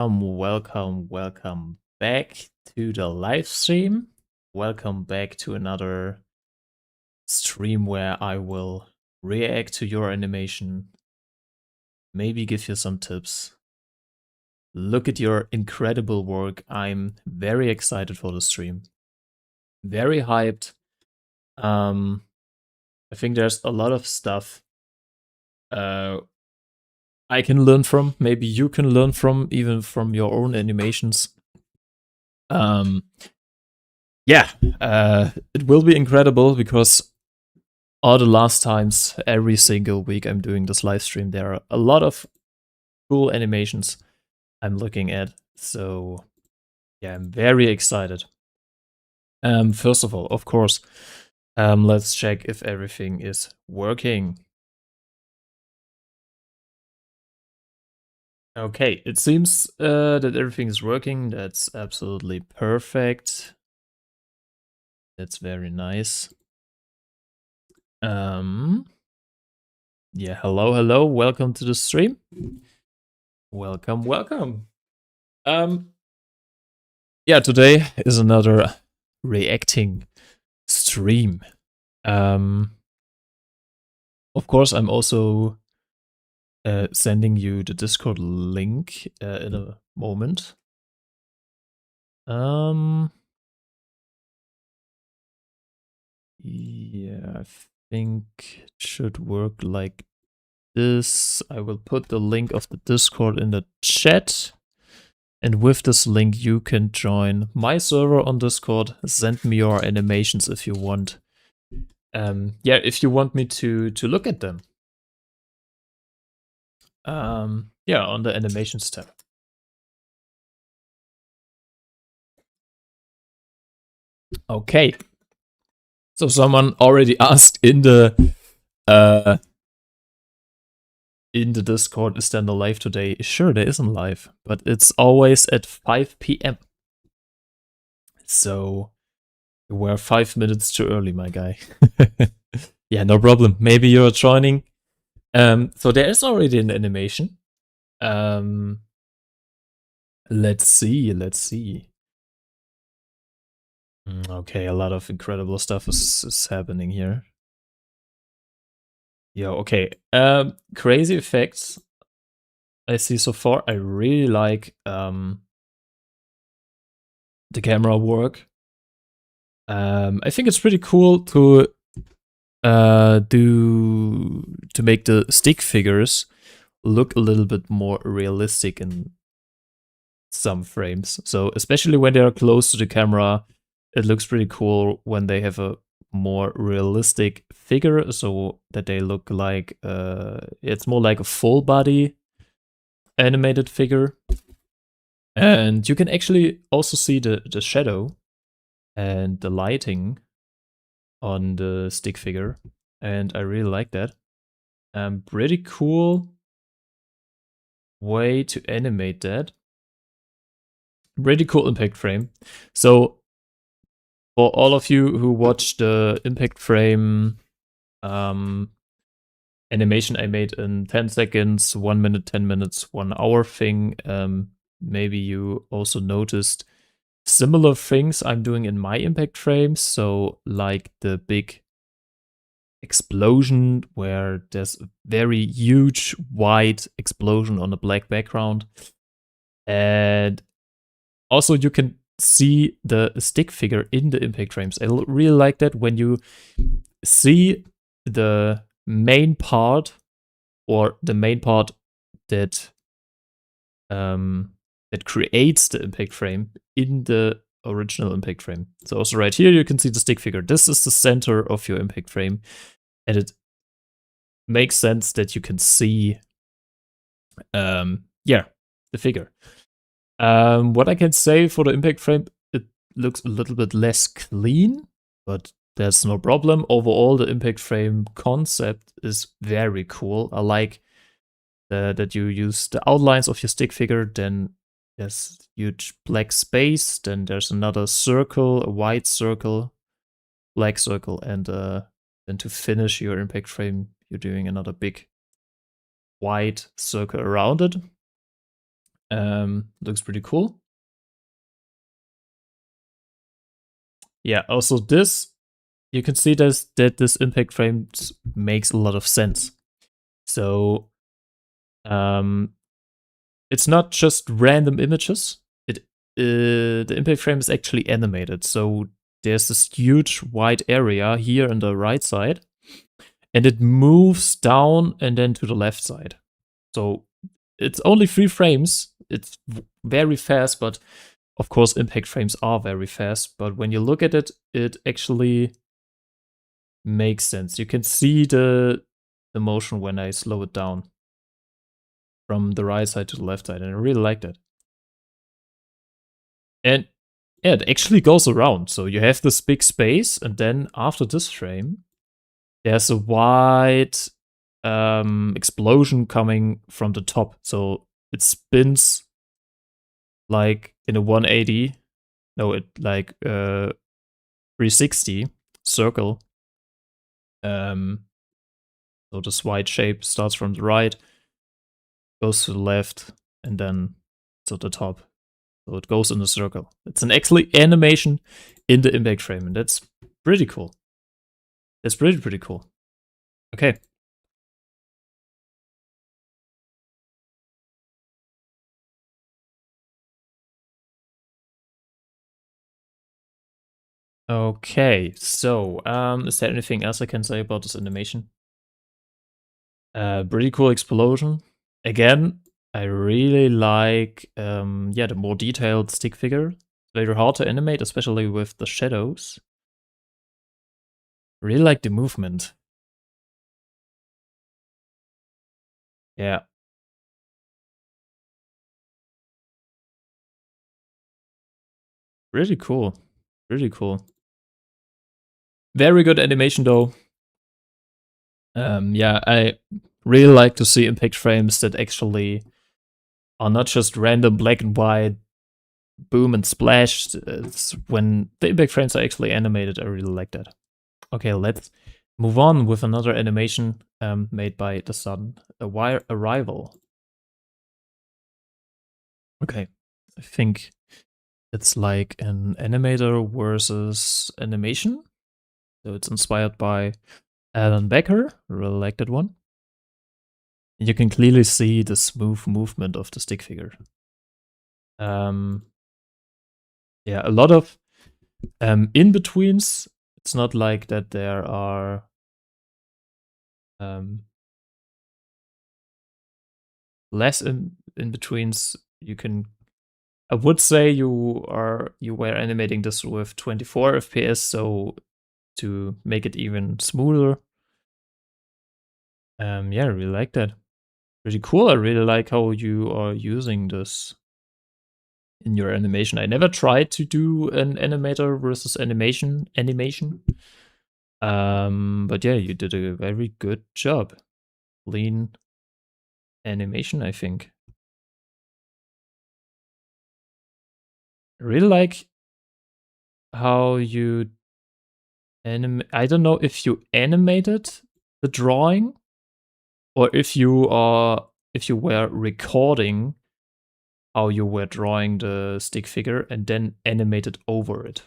Welcome back to the live stream. Welcome back to another stream where I will react to your animation, maybe give you some tips. Look at your incredible work. I'm very excited for the stream. Very hyped. I think there's a lot of stuff I can learn from. Maybe you can learn from, even from your own animations. Yeah, it will be incredible because all the last times, every single week I'm doing this live stream, there are a lot of cool animations I'm looking at. So yeah, I'm very excited. First of all, of course, let's check if everything is working. Okay, it seems that everything is working. That's absolutely perfect. That's very nice. Yeah, hello, welcome to the stream. Welcome. Yeah, today is another reacting stream. Of course, I'm also sending you the Discord link in a moment. Yeah, I think it should work like this. I will put the link of the Discord in the chat. And with this link, you can join my server on Discord. Send me your animations if you want. Yeah, if you want me to look at them. Yeah, on the animations tab. Okay. So someone already asked in the Discord, is there no live today? Sure, there isn't live, but it's always at 5 p.m. So we're 5 minutes too early, my guy. Yeah, no problem. Maybe you're joining. So there is already an animation. Let's see. Okay, a lot of incredible stuff is happening here. Yeah, okay. Crazy effects I see so far. I really like the camera work. I think it's pretty cool to make the stick figures look a little bit more realistic in some frames. So especially when they are close to the camera, it looks pretty cool when they have a more realistic figure, so that they look like it's more like a full body animated figure. And you can actually also see the shadow and the lighting on the stick figure, and I really like that. Pretty cool way to animate that. Pretty cool impact frame. So for all of you who watched the impact frame animation I made in 10 seconds, 1 minute, 10 minutes, 1 hour thing, maybe you also noticed similar things I'm doing in my impact frames. So like the big explosion where there's a very huge white explosion on a black background. And also you can see the stick figure in the impact frames. I really like that when you see the main part, or the main part that that creates the impact frame in the original impact frame. So also right here you can see the stick figure. This is the center of your impact frame, and it makes sense that you can see yeah, the figure. What I can say for the impact frame, it looks a little bit less clean, but that's no problem. Overall, the impact frame concept is very cool. I like that you use the outlines of your stick figure, then there's huge black space, then there's another circle, a white circle, black circle, and then to finish your impact frame, you're doing another big white circle around it. Looks pretty cool. Yeah, also this, you can see that this impact frame makes a lot of sense. So it's not just random images. The impact frame is actually animated. So there's this huge white area here on the right side, and it moves down and then to the left side. So it's only 3 frames. It's very fast, but of course impact frames are very fast. But when you look at it, it actually makes sense. You can see the motion when I slow it down from the right side to the left side, and I really like that. And yeah, it actually goes around. So you have this big space, and then after this frame, there's a wide explosion coming from the top. So it spins like in a 180. No, it like 360 circle. So this white shape starts from the right, goes to the left, and then to the top. So it goes in a circle. It's an actually animation in the impact frame, and that's pretty cool. That's pretty cool. Okay. Okay, so is there anything else I can say about this animation? Pretty cool explosion. Again, I really like yeah, the more detailed stick figure. Very hard to animate, especially with the shadows. Really like the movement. Yeah. Really cool. Really cool. Very good animation though. Yeah, I really like to see impact frames that actually are not just random black and white boom and splash. It's when the impact frames are actually animated, I really like that. Okay, let's move on with another animation made by the Sun, a wire arrival. Okay, I think it's like an animator versus animation. So it's inspired by Alan Becker. Really like that one. And you can clearly see the smooth movement of the stick figure. Yeah, a lot of in betweens. It's not like that there are less in betweens. You can, I would say you were animating this with 24 FPS, so to make it even smoother. Yeah, I really like that. Pretty cool. I really like how you are using this in your animation. I never tried to do an animator versus animation. But yeah, you did a very good job. Lean animation, I think. I really like how you I don't know if you animated the drawing or if you were recording how you were drawing the stick figure and then animated over it.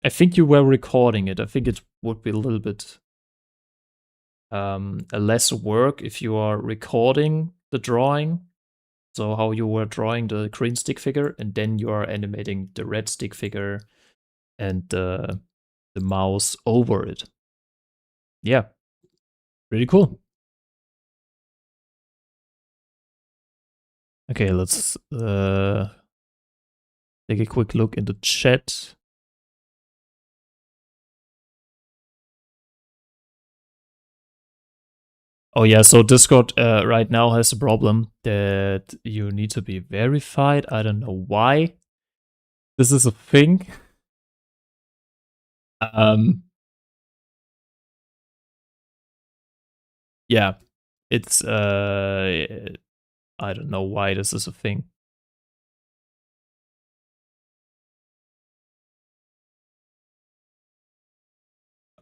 I think you were recording it. I think it would be a little bit a less work if you are recording the drawing. So how you were drawing the green stick figure and then you are animating the red stick figure and the mouse over it. Yeah, pretty cool. Okay, let's take a quick look in the chat. Oh yeah, so Discord right now has a problem that you need to be verified. I don't know why this is a thing. Yeah, it's I don't know why this is a thing.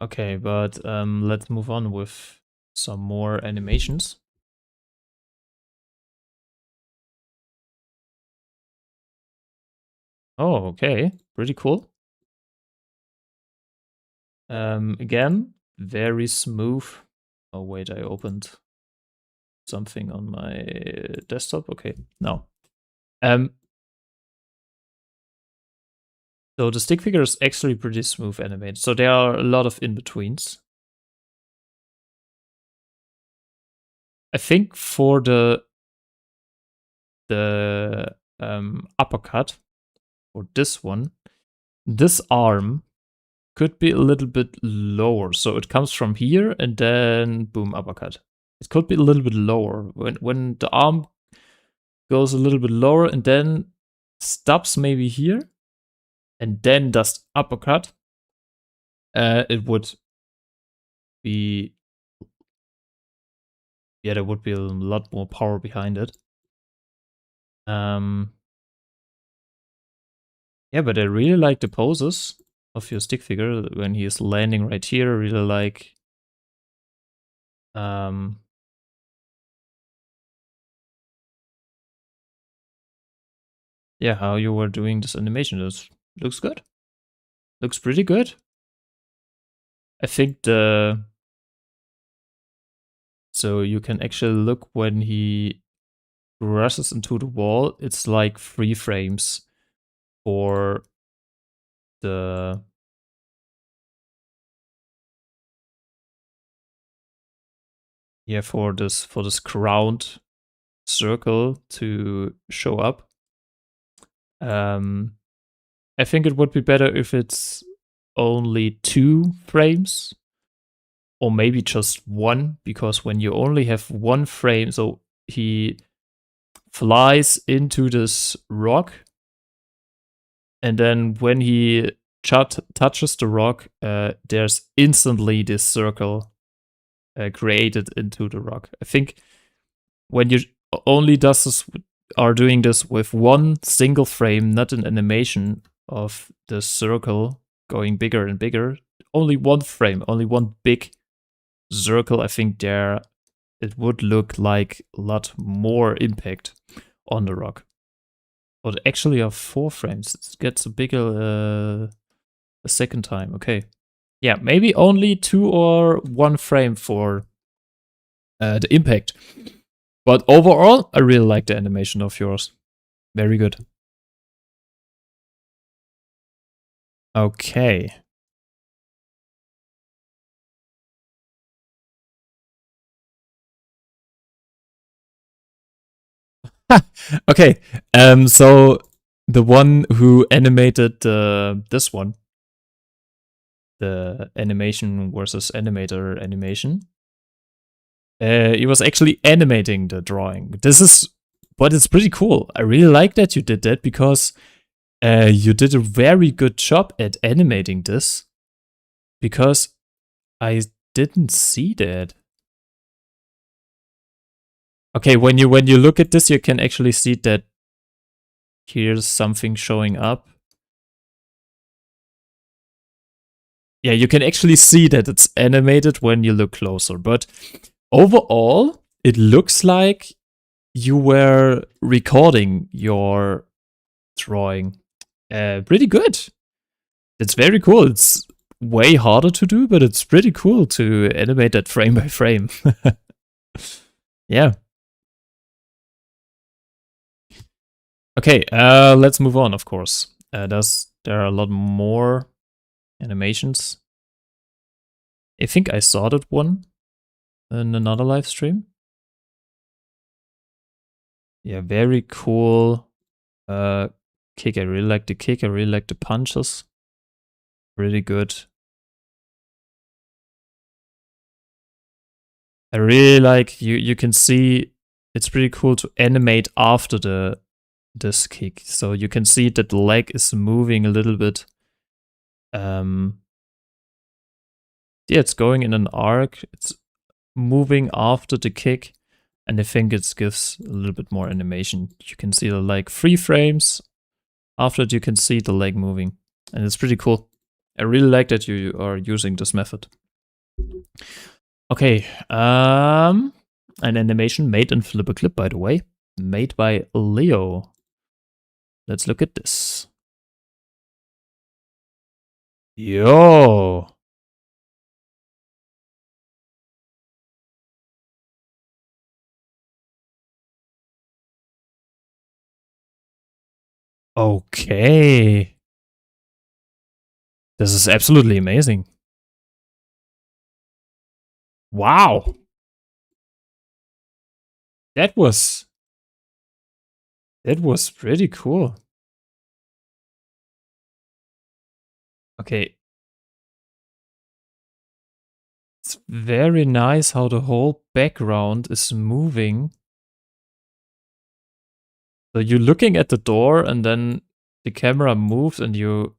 Okay, but let's move on with some more animations. Oh, okay. Pretty cool. Again, very smooth. Oh, wait, I opened something on my desktop. Okay, no. So the stick figure is actually pretty smooth animated. So there are a lot of in-betweens. I think for the uppercut, or this one, this arm could be a little bit lower. So it comes from here and then boom, uppercut. It could be a little bit lower. When the arm goes a little bit lower and then stops maybe here and then does uppercut, it would be, yeah, there would be a lot more power behind it. Yeah, but I really like the poses of your stick figure when he is landing right here. I really like yeah, how you were doing this animation. This looks good. Looks pretty good. I think so you can actually look when he rushes into the wall. It's like 3 frames for the for this crowned circle to show up. I think it would be better if it's only 2 frames or maybe just 1, because when you only have 1 frame, so he flies into this rock and then when he touches the rock, there's instantly this circle created into the rock. I think when you only are doing this with 1 single frame, not an animation of the circle going bigger and bigger, only 1 frame, only 1 big circle, I think there it would look like a lot more impact on the rock. But actually of 4 frames, it gets a bigger a second time. Okay. Yeah, maybe only 2 or 1 frame for the impact. But overall, I really like the animation of yours. Very good. Okay. Okay. So the one who animated this one, the animation versus animator animation, he was actually animating the drawing. But it's pretty cool. I really like that you did that because you did a very good job at animating this, because I didn't see that. Okay, when you look at this, you can actually see that here's something showing up. Yeah, you can actually see that it's animated when you look closer, but overall, it looks like you were recording your drawing. Pretty good. It's very cool. It's way harder to do, but it's pretty cool to animate that frame by frame. Yeah. Okay, let's move on, of course. There are a lot more animations. I think I saw that one in another live stream. Yeah, very cool kick. I really like the kick. I really like the punches. Really good. I really like you can see it's pretty cool to animate after this kick. So you can see that the leg is moving a little bit. Yeah, it's going in an arc. It's moving after the kick. And I think it gives a little bit more animation. You can see the like 3 frames. After it, you can see the leg moving. And it's pretty cool. I really like that you are using this method. Okay, an animation made in Flipperclip, by the way. Made by Leo. Let's look at this. Yo. Okay. This is absolutely amazing. Wow. That was pretty cool. Okay. It's very nice how the whole background is moving. So you're looking at the door and then the camera moves and you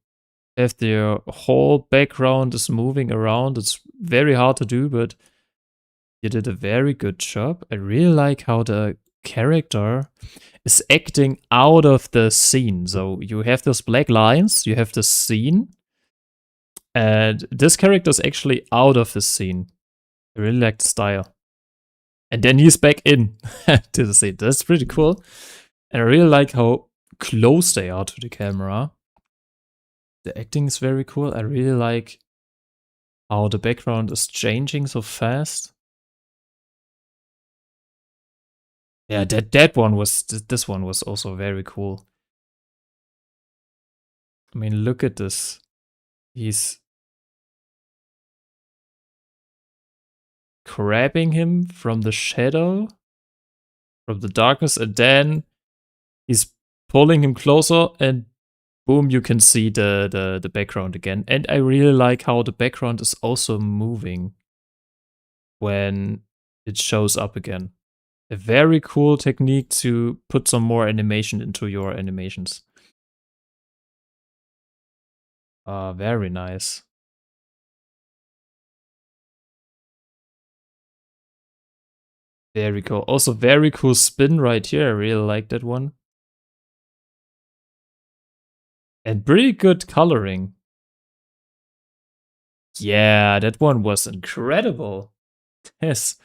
have the whole background is moving around. It's very hard to do, but you did a very good job. I really like how the character is acting out of the scene. So you have those black lines, you have the scene, and this character is actually out of the scene. I really like the style. And then he's back in to the scene. That's pretty cool. And I really like how close they are to the camera. The acting is very cool. I really like how the background is changing so fast. Yeah, that one was this one was also very cool. I mean, look at this. He's grabbing him from the shadow, from the darkness, and then he's pulling him closer, and boom, you can see the background again. And I really like how the background is also moving when it shows up again. A very cool technique to put some more animation into your animations. Very nice. Very cool. Also, very cool spin right here. I really like that one. And pretty good coloring. Yeah, that one was incredible. Yes,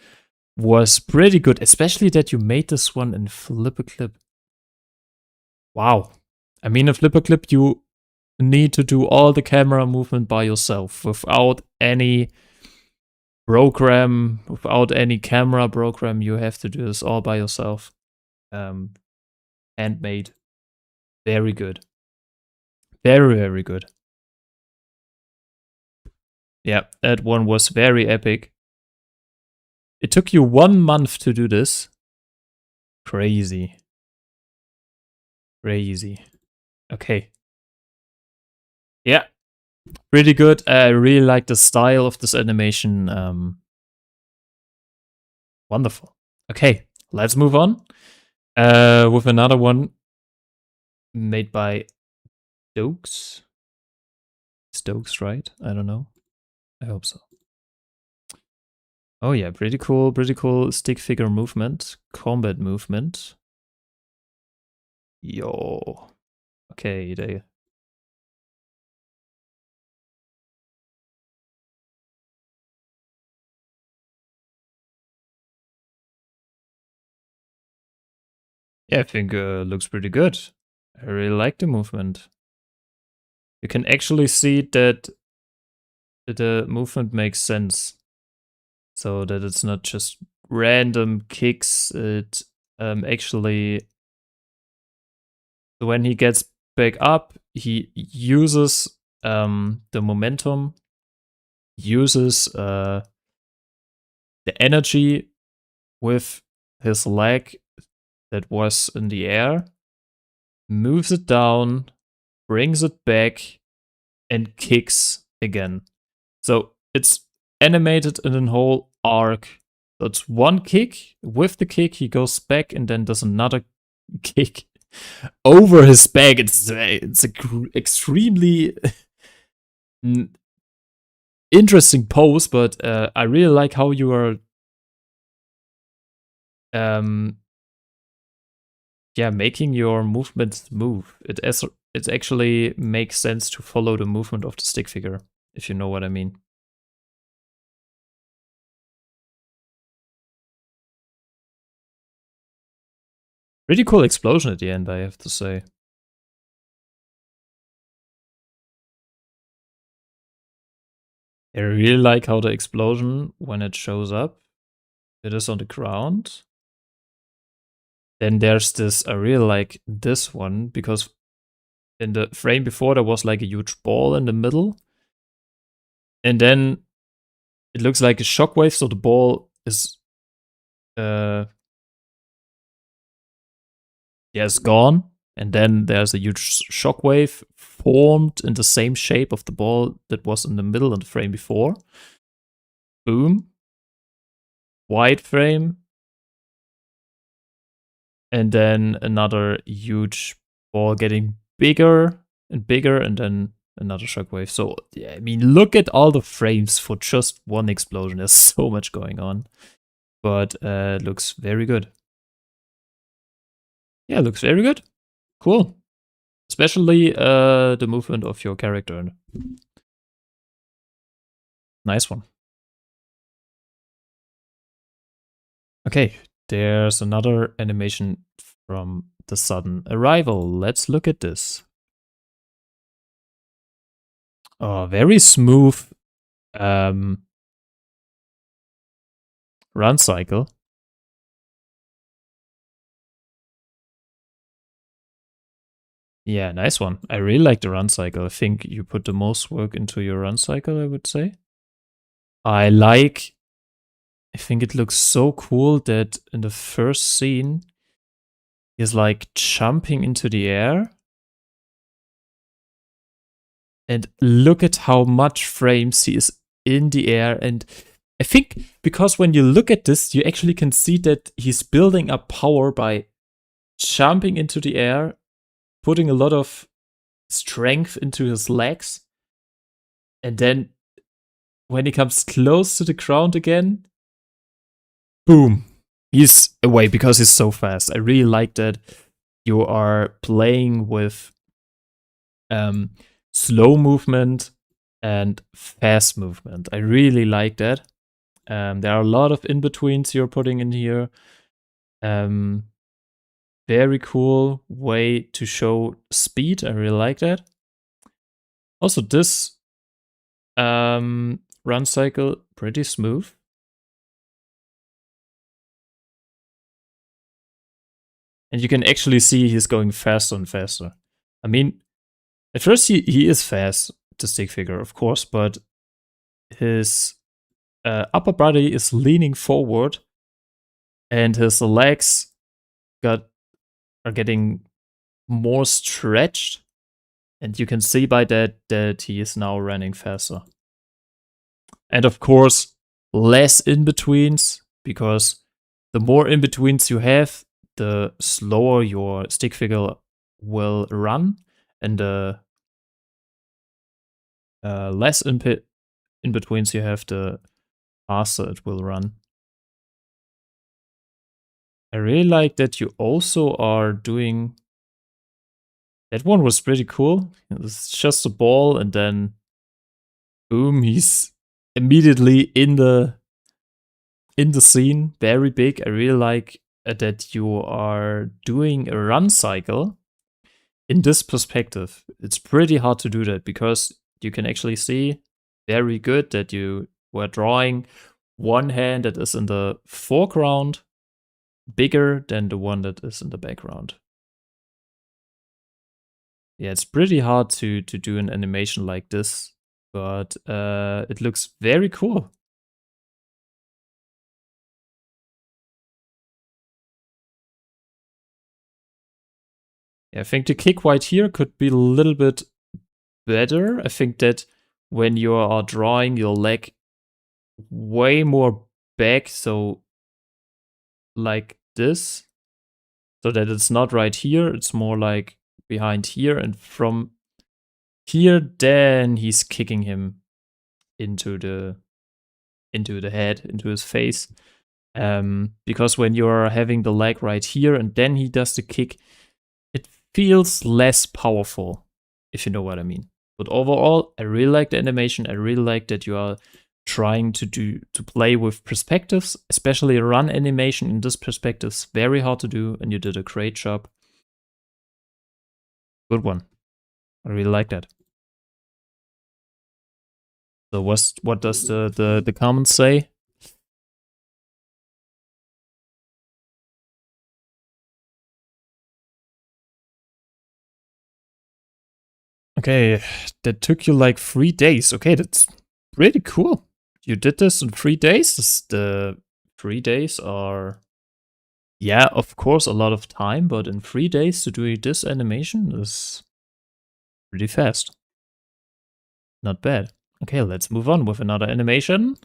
was pretty good. Especially that you made this one in FlipaClip. Wow. I mean, in FlipaClip, you need to do all the camera movement by yourself without any program, without any camera program. You have to do this all by yourself. Handmade. Very good. Very, very good. Yeah, that one was very epic. It took you 1 month to do this. Crazy. Crazy. Okay. Yeah, pretty good. I really like the style of this animation. Wonderful. Okay, let's move on with another one made by Stokes. Stokes, right? I don't know. I hope so. Oh yeah, pretty cool stick figure movement, combat movement. Yo. Okay, they. Yeah, I think looks pretty good. I really like the movement. You can actually see that the movement makes sense. So that it's not just random kicks. It actually, when he gets back up, he uses the momentum, uses the energy with his leg that was in the air, moves it down, brings it back, and kicks again. So it's animated in a whole arc. So it's one kick. With the kick, he goes back and then does another kick over his back. It's extremely interesting pose, but I really like how you are making your movements move. It actually makes sense to follow the movement of the stick figure, if you know what I mean. Pretty cool explosion at the end, I have to say. I really like how the explosion, when it shows up, it is on the ground. Then there's this, I really like this one, because in the frame before there was like a huge ball in the middle. And then it looks like a shockwave, so the ball is it's gone. And then there's a huge shockwave formed in the same shape of the ball that was in the middle of the frame before. Boom. Wide frame. And then another huge ball getting bigger and bigger, and then another shockwave. So, yeah, I mean, look at all the frames for just one explosion. There's so much going on. But it looks very good. Yeah, it looks very good. Cool. Especially the movement of your character. Nice one. Okay, there's another animation from the sudden arrival. Let's look at this. Oh, very smooth run cycle. Yeah, nice one. I really like the run cycle. I think you put the most work into your run cycle, I would say. I think it looks so cool that in the first scene, he's like jumping into the air. And look at how much frames he is in the air. And I think because when you look at this, you actually can see that he's building up power by jumping into the air, putting a lot of strength into his legs. And then when he comes close to the ground again, boom, he's away because he's so fast. I really like that you are playing with slow movement and fast movement. I really like that. There are a lot of in-betweens you're putting in here. Very cool way to show speed. I really like that. Also, this run cycle, pretty smooth. And you can actually see he's going faster and faster. I mean, at first he is fast, the stick figure, of course, but his upper body is leaning forward and his legs are getting more stretched, and you can see by that he is now running faster. And of course, less in-betweens, because the more in-betweens you have, the slower your stick figure will run, and the less in-betweens you have, the faster it will run. I really like that you also are doing... That one was pretty cool. It's just a ball, and then boom, he's immediately in the scene, very big. I really like that you are doing a run cycle in this perspective. It's pretty hard to do that because you can actually see very good that you were drawing one hand that is in the foreground bigger than the one that is in the background. Yeah, it's pretty hard to do an animation like this, but it looks very cool. Yeah, I think the kick right here could be a little bit better. I think that when you are drawing your leg way more back, so like this, so that it's not right here, it's more like behind here, and from here, then he's kicking him into the head, into his face. Because when you're having the leg right here and then he does the kick, it feels less powerful, if you know what I mean. But overall, I really like the animation. I really like that you are trying to play with perspectives, especially run animation in this perspective is very hard to do, and you did a great job. Good one. I really like that. So what does the comments say? Okay, that took you like 3 days. Okay, that's pretty cool. You did this in 3 days? The 3 days are, yeah, of course, a lot of time, but in 3 days to do this animation is pretty fast. Not bad. Okay, let's move on with another animation.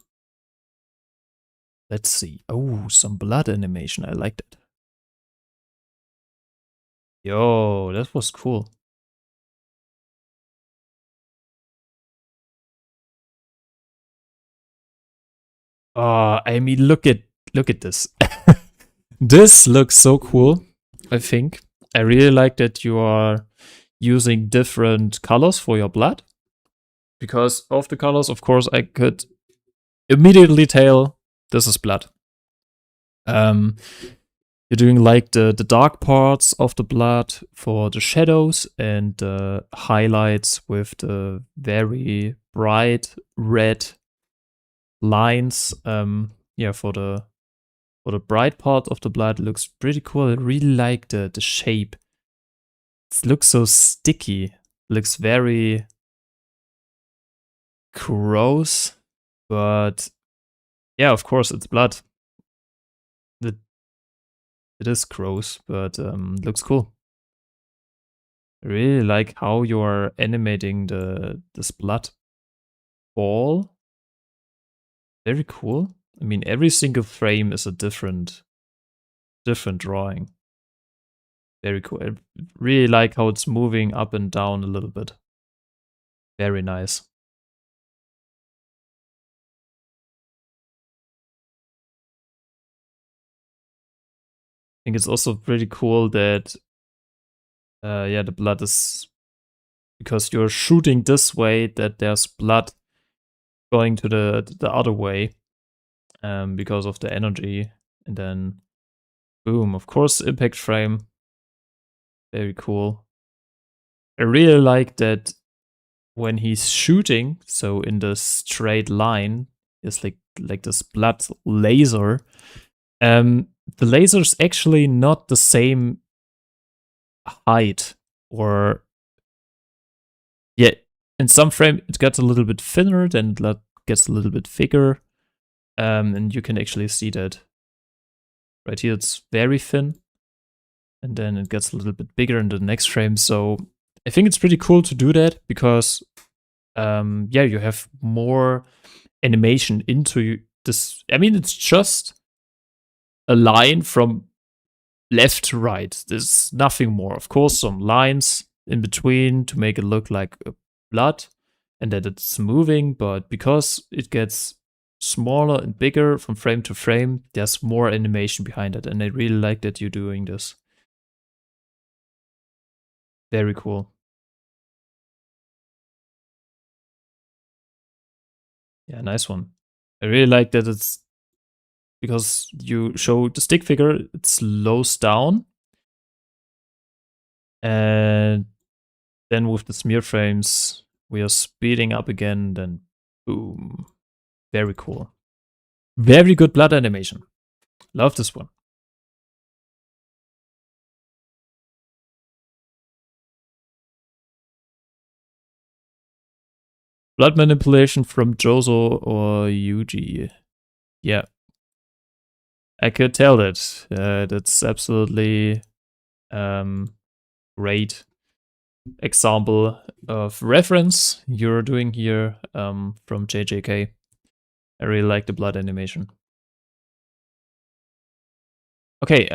Let's see. Oh, some blood animation. I liked it. Yo, that was cool. I mean, look at this. This looks so cool, I think. I really like that you are using different colors for your blood. Because of the colors, of course, I could immediately tell this is blood. You're doing like the dark parts of the blood for the shadows and the highlights with the very bright red lines. Yeah, for the bright part of the blood looks pretty cool. I really like the shape. It looks so sticky. Looks very gross, but yeah, of course it's blood. It is gross, but looks cool. I really like how you're animating this blood ball. Very cool. I mean, every single frame is a different drawing. Very cool. I really like how it's moving up and down a little bit. Very nice. I think it's also pretty cool that yeah, the blood is, because you're shooting this way, that there's blood going to the other way, because of the energy, and then boom, of course, impact frame. Very cool. I really like that when he's shooting, so in the straight line, it's like this blood laser. The laser's actually not the same height, or yeah, in some frame it gets a little bit thinner, then it gets a little bit thicker. And you can actually see that right here it's very thin, and then it gets a little bit bigger in the next frame. So I think it's pretty cool to do that, because yeah, you have more animation into this. I mean, it's just a line from left to right. There's nothing more. Of course, some lines in between to make it look like a blood and that it's moving, but because it gets smaller and bigger from frame to frame, there's more animation behind it, and I really like that you're doing this. Very cool. Yeah, nice one. I really like that it's, because you show the stick figure, it slows down, and then with the smear frames, we are speeding up again, then boom. Very cool. Very good blood animation. Love this one. Blood manipulation from Jozo or Yuji. Yeah. I could tell that. That's absolutely great example of reference you're doing here, from JJK. I really like the blood animation. Okay,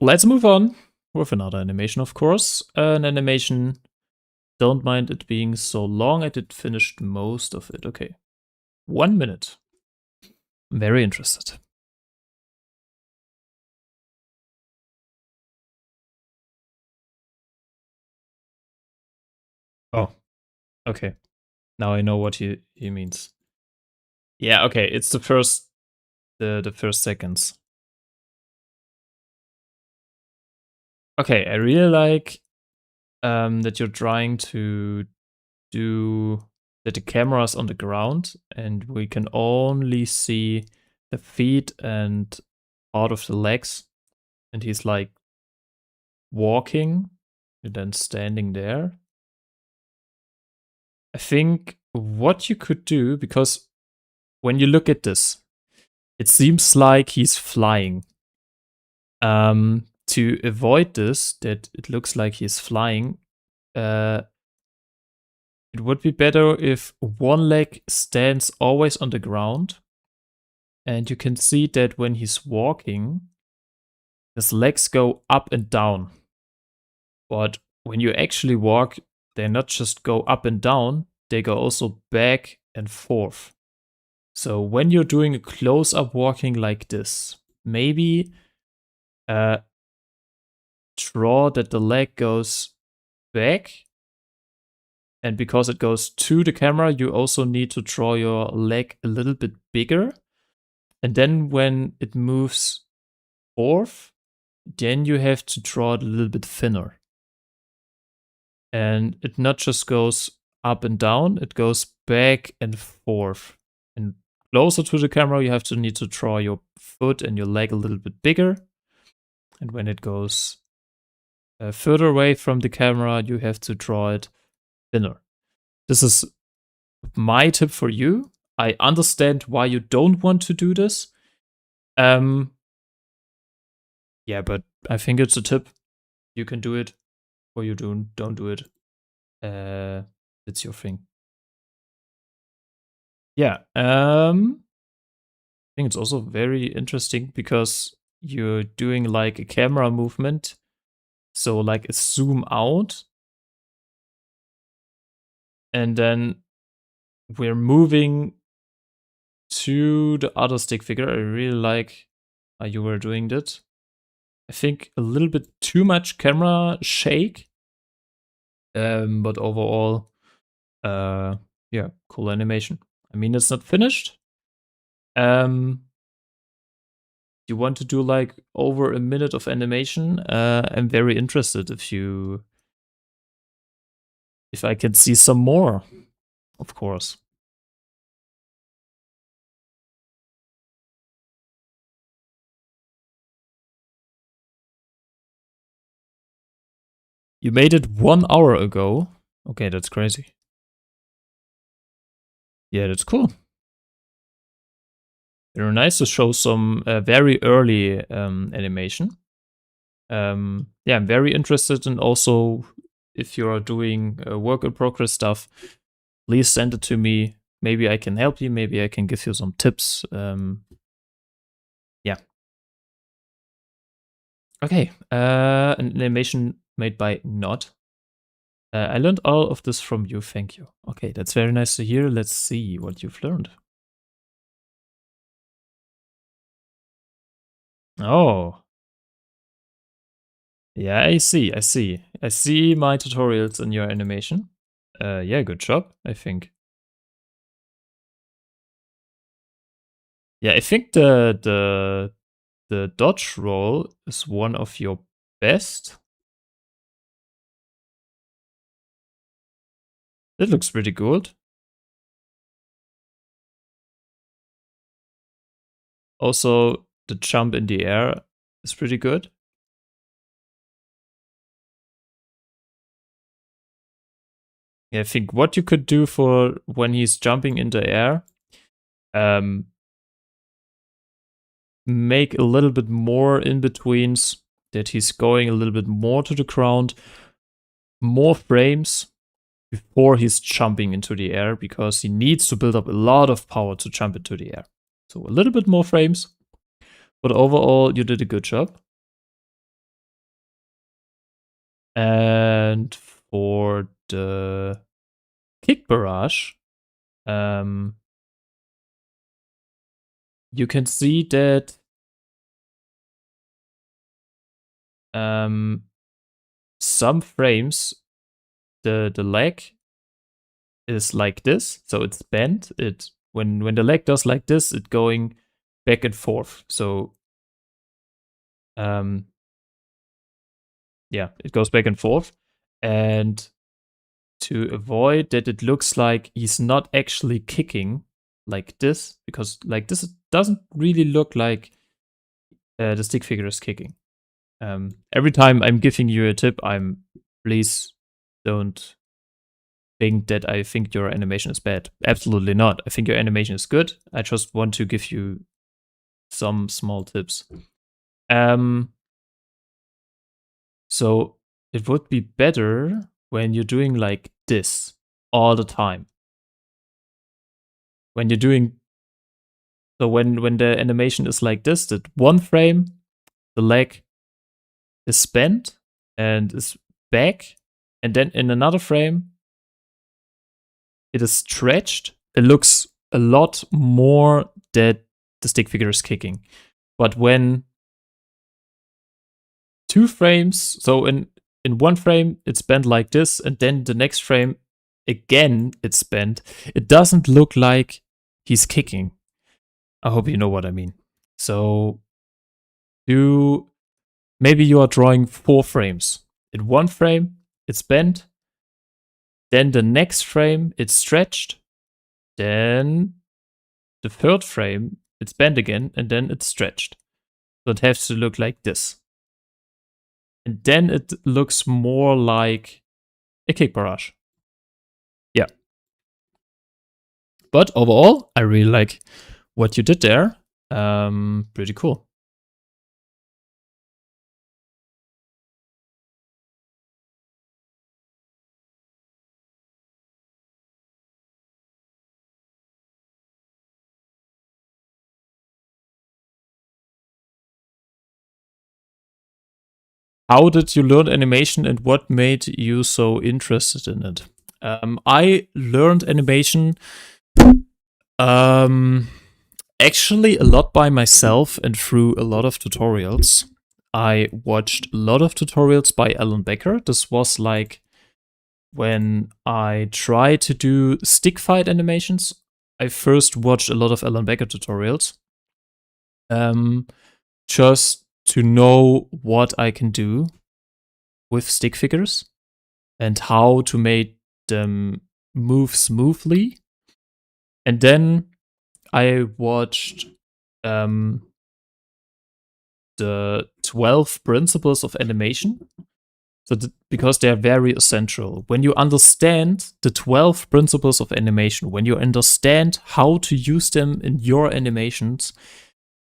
let's move on with another animation, of course. An animation, don't mind it being so long, I did finish most of it. Okay, 1 minute. I'm very interested. Oh, okay. Now I know what he means. Yeah, okay, it's the first seconds. Okay, I really like that you're trying to do that the camera is on the ground and we can only see the feet and part of the legs, and he's like walking and then standing there. I think what you could do, because when you look at this, it seems like he's flying. To avoid this, that it looks like he's flying, it would be better if one leg stands always on the ground. And you can see that when he's walking, his legs go up and down. But when you actually walk, they not just go up and down, they go also back and forth. So when you're doing a close-up walking like this, maybe draw that the leg goes back. And because it goes to the camera, you also need to draw your leg a little bit bigger. And then when it moves forth, then you have to draw it a little bit thinner. And it not just goes up and down, it goes back and forth. And closer to the camera, you have to need to draw your foot and your leg a little bit bigger. And when it goes further away from the camera, you have to draw it thinner. This is my tip for you. I understand why you don't want to do this. Yeah, but I think it's a tip. You can do it, or you don't do it. It's your thing. Yeah. I think it's also very interesting because you're doing like a camera movement. So like a zoom out. And then we're moving to the other stick figure. I really like how you were doing that. I think a little bit too much camera shake. But overall, yeah, cool animation. I mean, it's not finished. You want to do like over a minute of animation? I'm very interested if I can see some more, of course. You made it 1 hour ago. Okay, that's crazy. Yeah, that's cool. Very nice to show some very early animation. Yeah, I'm very interested in also if you're doing work in progress stuff, please send it to me. Maybe I can help you. Maybe I can give you some tips. Yeah. Okay. An animation made by Nod. I learned all of this from you. Thank you. Okay, that's very nice to hear. Let's see what you've learned. Oh. Yeah, I see. I see. I see my tutorials in your animation. Yeah, good job, I think. Yeah, I think the dodge roll is one of your best. That looks pretty good. Also, the jump in the air is pretty good. Yeah, I think what you could do for when he's jumping in the air, make a little bit more in betweens, that he's going a little bit more to the ground, more frames before he's jumping into the air, because he needs to build up a lot of power to jump into the air. So a little bit more frames, but overall you did a good job. And for the kick barrage, you can see that some frames, the leg is like this, so it's bent. It when the leg does like this, it's going back and forth. So yeah, it goes back and forth. And to avoid that it looks like he's not actually kicking like this, because like this doesn't really look like the stick figure is kicking. Every time I'm giving you a tip, please don't think that I think your animation is bad. Absolutely not. I think your animation is good. I just want to give you some small tips. So it would be better when you're doing like this all the time. When you're doing, so when the animation is like this, that one frame, the leg is bent and is back, and then in another frame, it is stretched. It looks a lot more that the stick figure is kicking. But when two frames, so in one frame it's bent like this, and then the next frame again it's bent, it doesn't look like he's kicking. I hope you know what I mean. So maybe you are drawing 4 frames. In one frame it's bent, then the next frame it's stretched, then the third frame it's bent again, and then it's stretched. So it has to look like this. And then it looks more like a kick barrage. Yeah. But overall, I really like what you did there. Pretty cool. How did you learn animation and what made you so interested in it? I learned animation actually a lot by myself and through a lot of tutorials. I watched a lot of tutorials by Alan Becker. This was like when I tried to do stick fight animations. I first watched a lot of Alan Becker tutorials. Just to know what I can do with stick figures and how to make them move smoothly. And then I watched the 12 principles of animation. So because they are very essential. When you understand the 12 principles of animation, when you understand how to use them in your animations,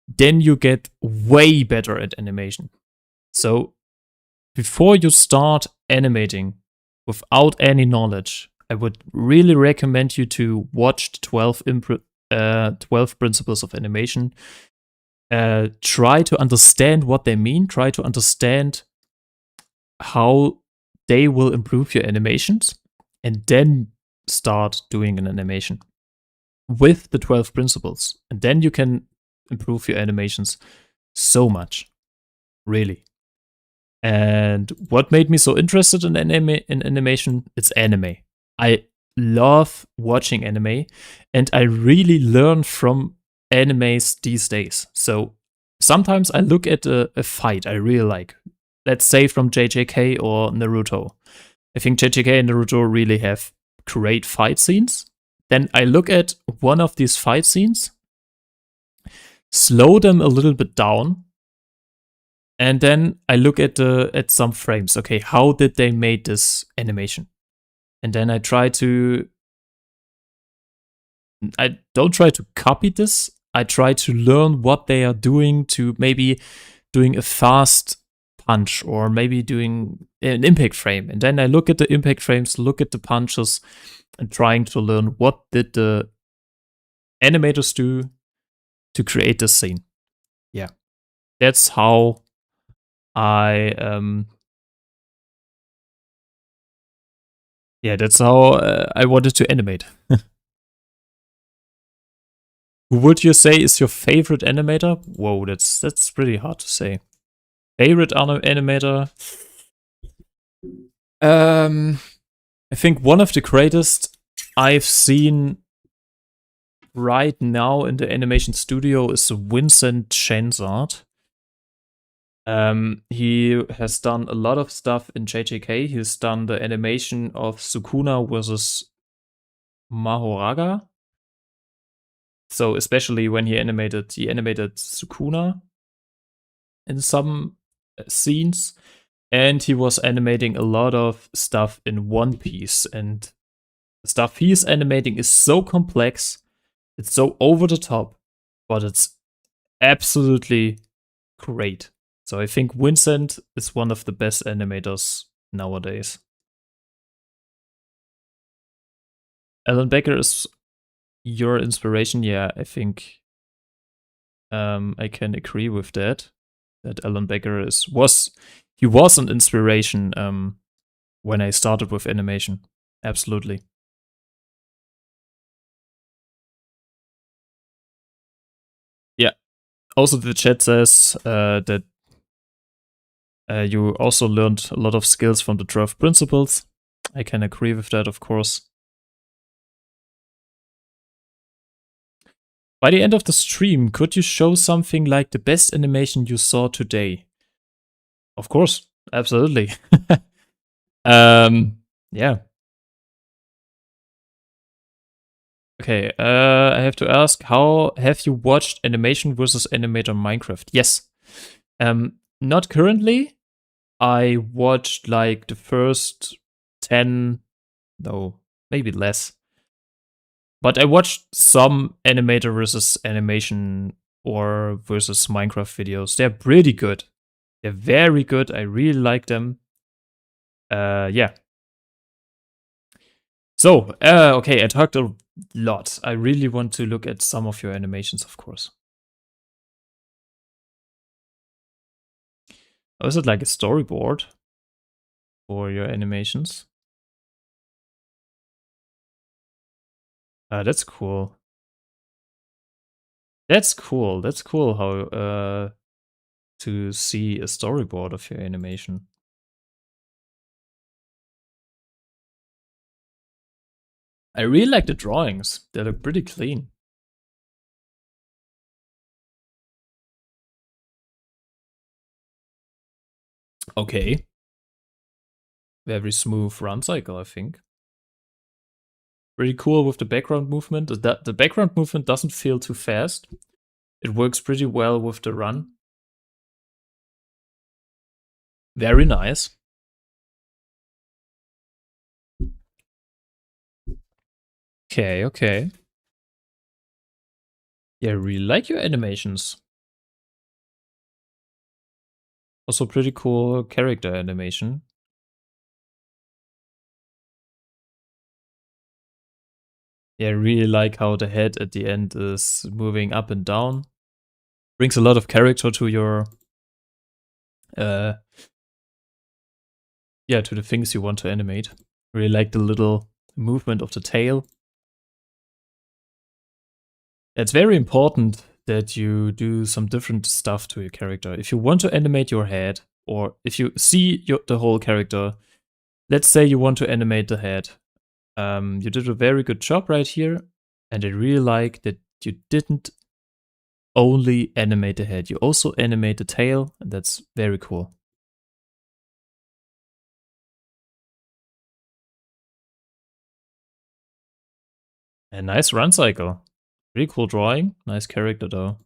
then you get way better at animation. So before you start animating without any knowledge, I would really recommend you to watch the 12 principles of animation. Try to understand what they mean. Try to understand how they will improve your animations, and then start doing an animation with the 12 principles. And then you can improve your animations so much, really. And what made me so interested in animation? It's anime. I love watching anime, and I really learn from animes these days. So sometimes I look at a fight I really like. Let's say from JJK or Naruto. I think JJK and Naruto really have great fight scenes. Then I look at one of these fight scenes, slow them a little bit down, and then I look at some frames. Okay, how did they make this animation? And then I don't try to copy this. I try to learn what they are doing, to maybe doing a fast punch or maybe doing an impact frame. And then I look at the impact frames, look at the punches, and trying to learn what did the animators do to create this scene. Yeah, that's how I I wanted to animate. Who would you say is your favorite animator? Whoa, that's pretty hard to say. Favorite animator? I think one of the greatest I've seen right now in the animation studio is Vincent Chenzart. He has done a lot of stuff in JJK. He's done the animation of Sukuna versus Mahoraga. So especially when he animated Sukuna in some scenes, and he was animating a lot of stuff in One Piece. And the stuff he's animating is so complex, it's so over the top, but it's absolutely great. So I think Vincent is one of the best animators nowadays. Alan Becker is your inspiration. Yeah, I think I can agree with that. That Alan Becker was an inspiration when I started with animation. Absolutely. Yeah. Also, the chat says that you also learned a lot of skills from the 12 principles. I can agree with that, of course. By the end of the stream, could you show something like the best animation you saw today? Of course, absolutely. Yeah. Okay, I have to ask, how have you watched Animation versus Animator Minecraft? Yes. Not currently. I watched like the first 10, no, maybe less. But I watched some Animator versus Animation or versus Minecraft videos. They're pretty good. They're very good. I really like them. Yeah. So, okay, I talked a lot. I really want to look at some of your animations, of course. Oh, is it like a storyboard for your animations? That's cool. That's cool. That's cool how to see a storyboard of your animation. I really like the drawings. They look pretty clean. Okay. Very smooth run cycle, I think. Pretty cool with the background movement. The background movement doesn't feel too fast. It works pretty well with the run. Very nice. Okay, okay. Yeah, I really like your animations. Also pretty cool character animation. Yeah, I really like how the head at the end is moving up and down. Brings a lot of character to your uh yeah, to the things you want to animate. Really like the little movement of the tail. It's very important that you do some different stuff to your character. If you want to animate your head, or if you see the whole character, let's say you want to animate the head. You did a very good job right here, and I really like that you didn't only animate the head, you also animate the tail, and that's very cool. A nice run cycle. Pretty cool drawing. Nice character though.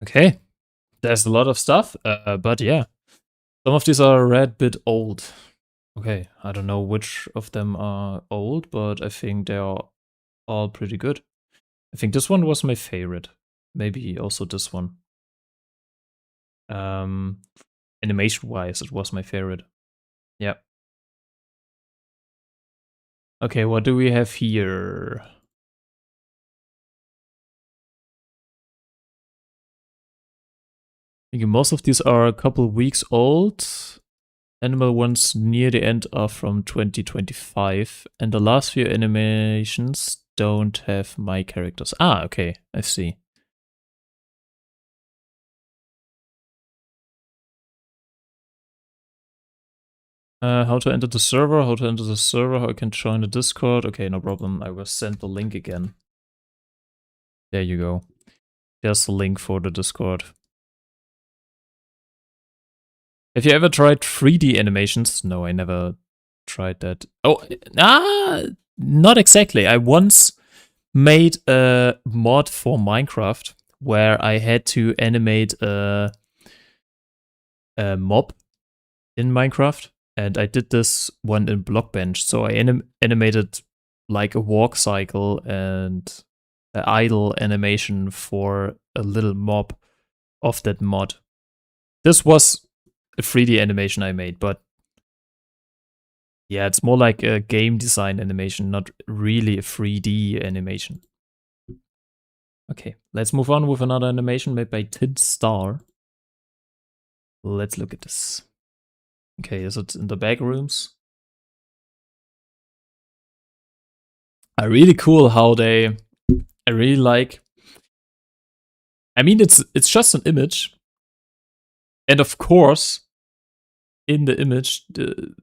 Okay, there's a lot of stuff, but yeah, some of these are a red bit old. Okay, I don't know which of them are old, but I think they are all pretty good. I think this one was my favorite. Maybe also this one. Animation wise, it was my favorite. Yeah. Okay, what do we have here? I think most of these are a couple weeks old. Animal ones near the end are from 2025, and the last few animations don't have my characters. Ah, okay, I see. How to enter the server, how I can join the Discord. Okay, no problem. I will send the link again. There you go. There's the link for the Discord. Have you ever tried 3D animations? No, I never tried that. Oh, not exactly. I once made a mod for Minecraft where I had to animate a mob in Minecraft. And I did this one in Blockbench. So I animated like a walk cycle and an idle animation for a little mob of that mod. This was a 3D animation I made, but yeah, it's more like a game design animation, not really a 3D animation. Okay, let's move on with another animation made by Tid Star. Let's look at this. Okay, is it in the back rooms? Really cool how I really like. I mean, it's just an image, and of course, in the image, the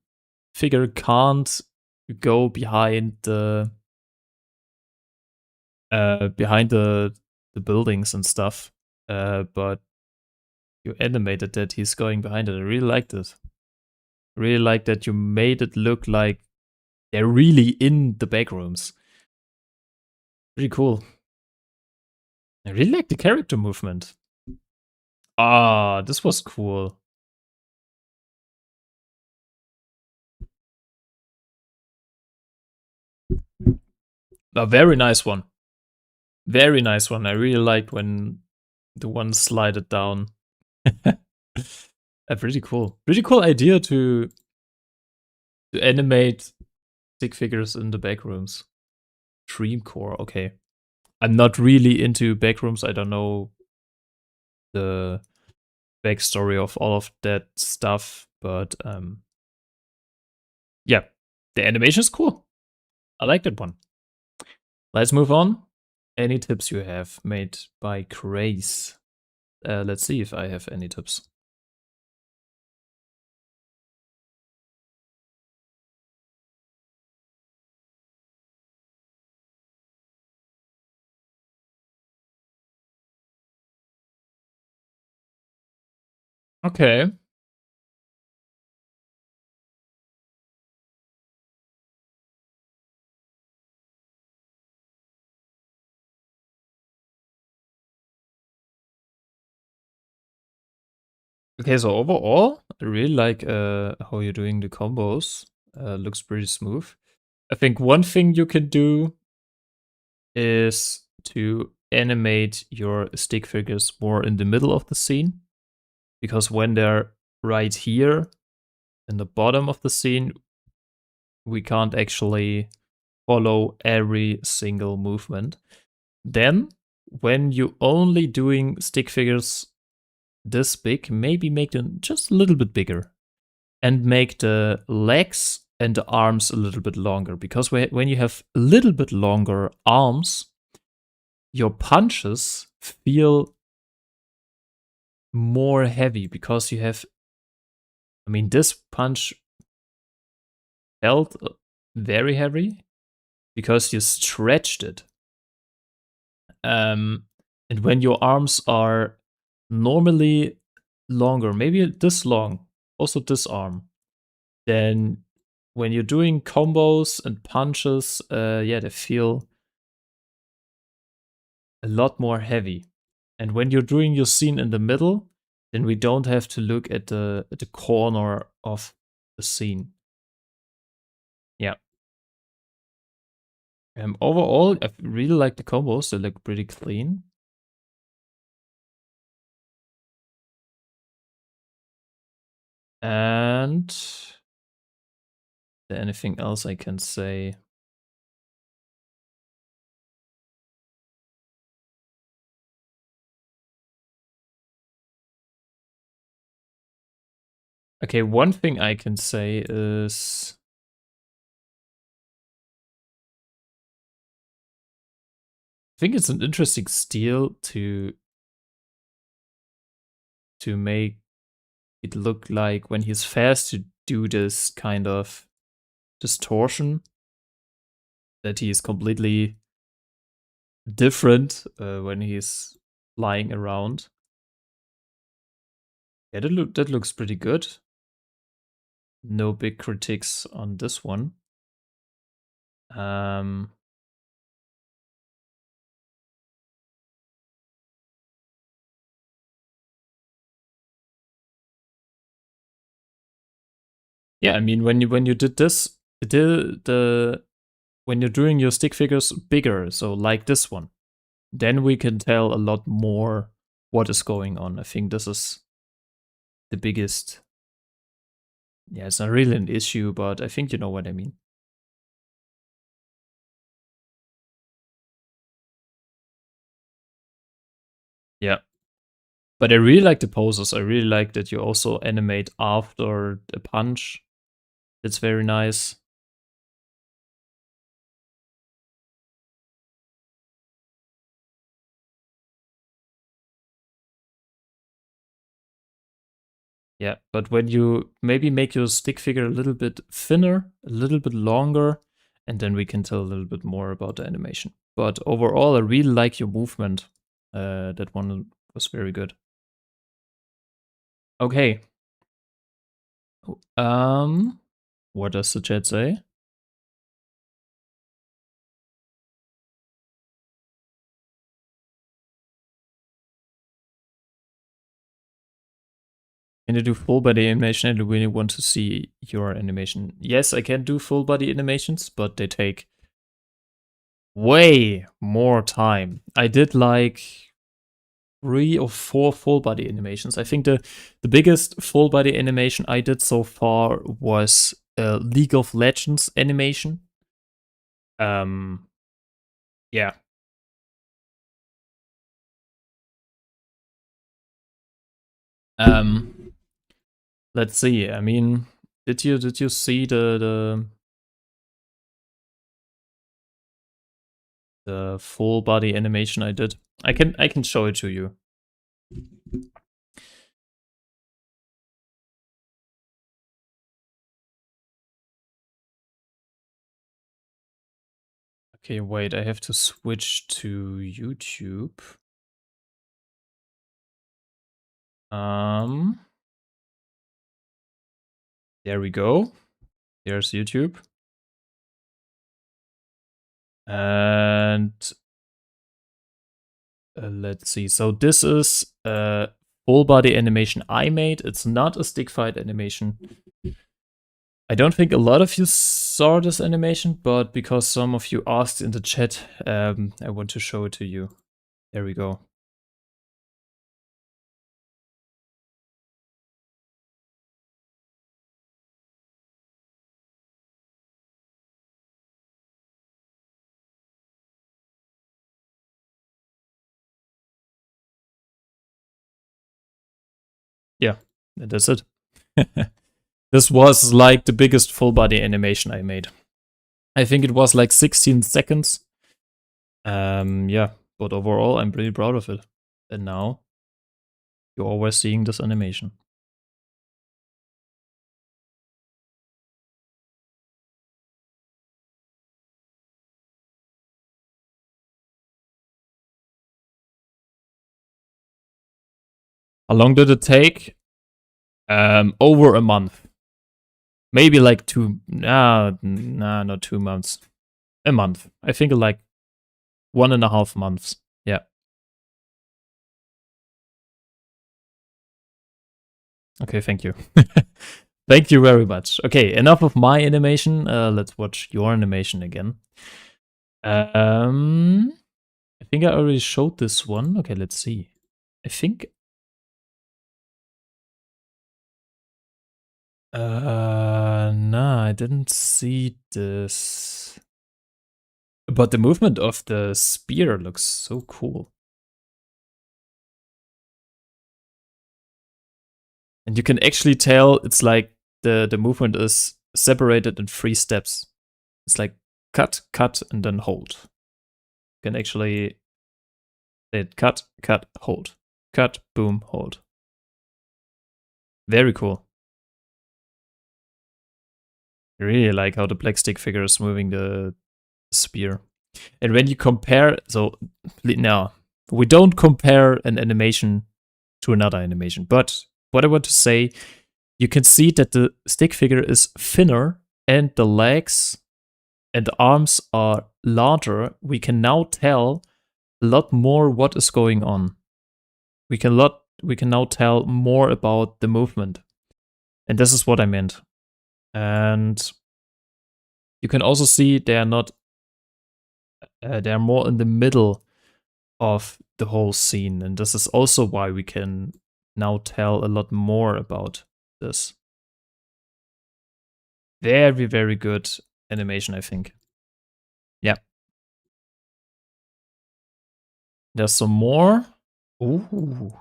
figure can't go behind the buildings and stuff. But you animated that he's going behind it. I really liked it. I really like that you made it look like they're really in the back rooms. Pretty cool. I really like the character movement. Ah, this was cool. A very nice one. Very nice one. I really liked when the one slided down. Pretty cool. Pretty cool idea to animate stick figures in the backrooms. Dreamcore, okay. I'm not really into backrooms. I don't know the backstory of all of that stuff, but yeah, the animation is cool. I like that one. Let's move on. Any tips you have made by Craze? Let's see if I have any tips. Okay. Okay, so overall, I really like how you're doing the combos. Looks pretty smooth. I think one thing you can do is to animate your stick figures more in the middle of the scene. Because when they're right here in the bottom of the scene, we can't actually follow every single movement. Then, when you're only doing stick figures this big, maybe make them just a little bit bigger. And make the legs and the arms a little bit longer. Because when you have a little bit longer arms, your punches feel more heavy because you have. I mean, this punch felt very heavy because you stretched it. And when your arms are normally longer, maybe this long, also this arm, then when you're doing combos and punches, yeah, they feel a lot more heavy. And when you're doing your scene in the middle, then we don't have to look at the corner of the scene. Yeah. Overall, I really like the combos. They look pretty clean. And is there anything else I can say? Okay, one thing I can say is I think it's an interesting style to make it look like when he's fast, you do this kind of distortion that he is completely different when he's flying around. Yeah, that looks pretty good. No big critiques on this one. Yeah, I mean, when you did this, when you're doing your stick figures bigger, so like this one, then we can tell a lot more what is going on. I think this is the biggest. Yeah, it's not really an issue, but I think you know what I mean. Yeah. But I really like the poses. I really like that you also animate after a punch. It's very nice. Yeah, but when you maybe make your stick figure a little bit thinner, a little bit longer, and then we can tell a little bit more about the animation. But overall, I really like your movement. That one was very good. Okay. What does the chat say? Can you do full body animation? I do really want to see your animation. Yes, I can do full body animations, but they take way more time. I did like 3 or 4 full body animations. I think the biggest full body animation I did so far was a League of Legends animation. Yeah. Let's see. I mean, did you see the full body animation I did? I can show it to you. Okay, wait, I have to switch to YouTube. There we go. There's YouTube. And let's see. So this is a full body animation I made. It's not a stick fight animation. I don't think a lot of you saw this animation, but because some of you asked in the chat, I want to show it to you. There we go. Yeah, that's it. This was like the biggest full body animation I made. I think it was like 16 seconds. Yeah, but overall, I'm pretty proud of it. And now you're always seeing this animation. How long did it take? Over a month. Maybe like not 2 months. A month. I think like 1.5 months. Yeah. Okay, thank you. Thank you very much. Okay, enough of my animation. Let's watch your animation again. I think I already showed this one. Okay, let's see. I think. Nah, I didn't see this. But the movement of the spear looks so cool. And you can actually tell it's like the movement is separated in 3 steps. It's like cut, cut, and then hold. You can actually say it cut, cut, hold. Cut, boom, hold. Very cool. I really like how the black stick figure is moving the spear. And when you compare, so now we don't compare an animation to another animation, but what I want to say, you can see that the stick figure is thinner and the legs and the arms are larger. We can now tell a lot more what is going on. We can now tell more about the movement. And this is what I meant. And you can also see they are not they are more in the middle of the whole scene, and this is also why we can now tell a lot more about this. Very, very good animation, I think. Yeah. There's some more. Ooh.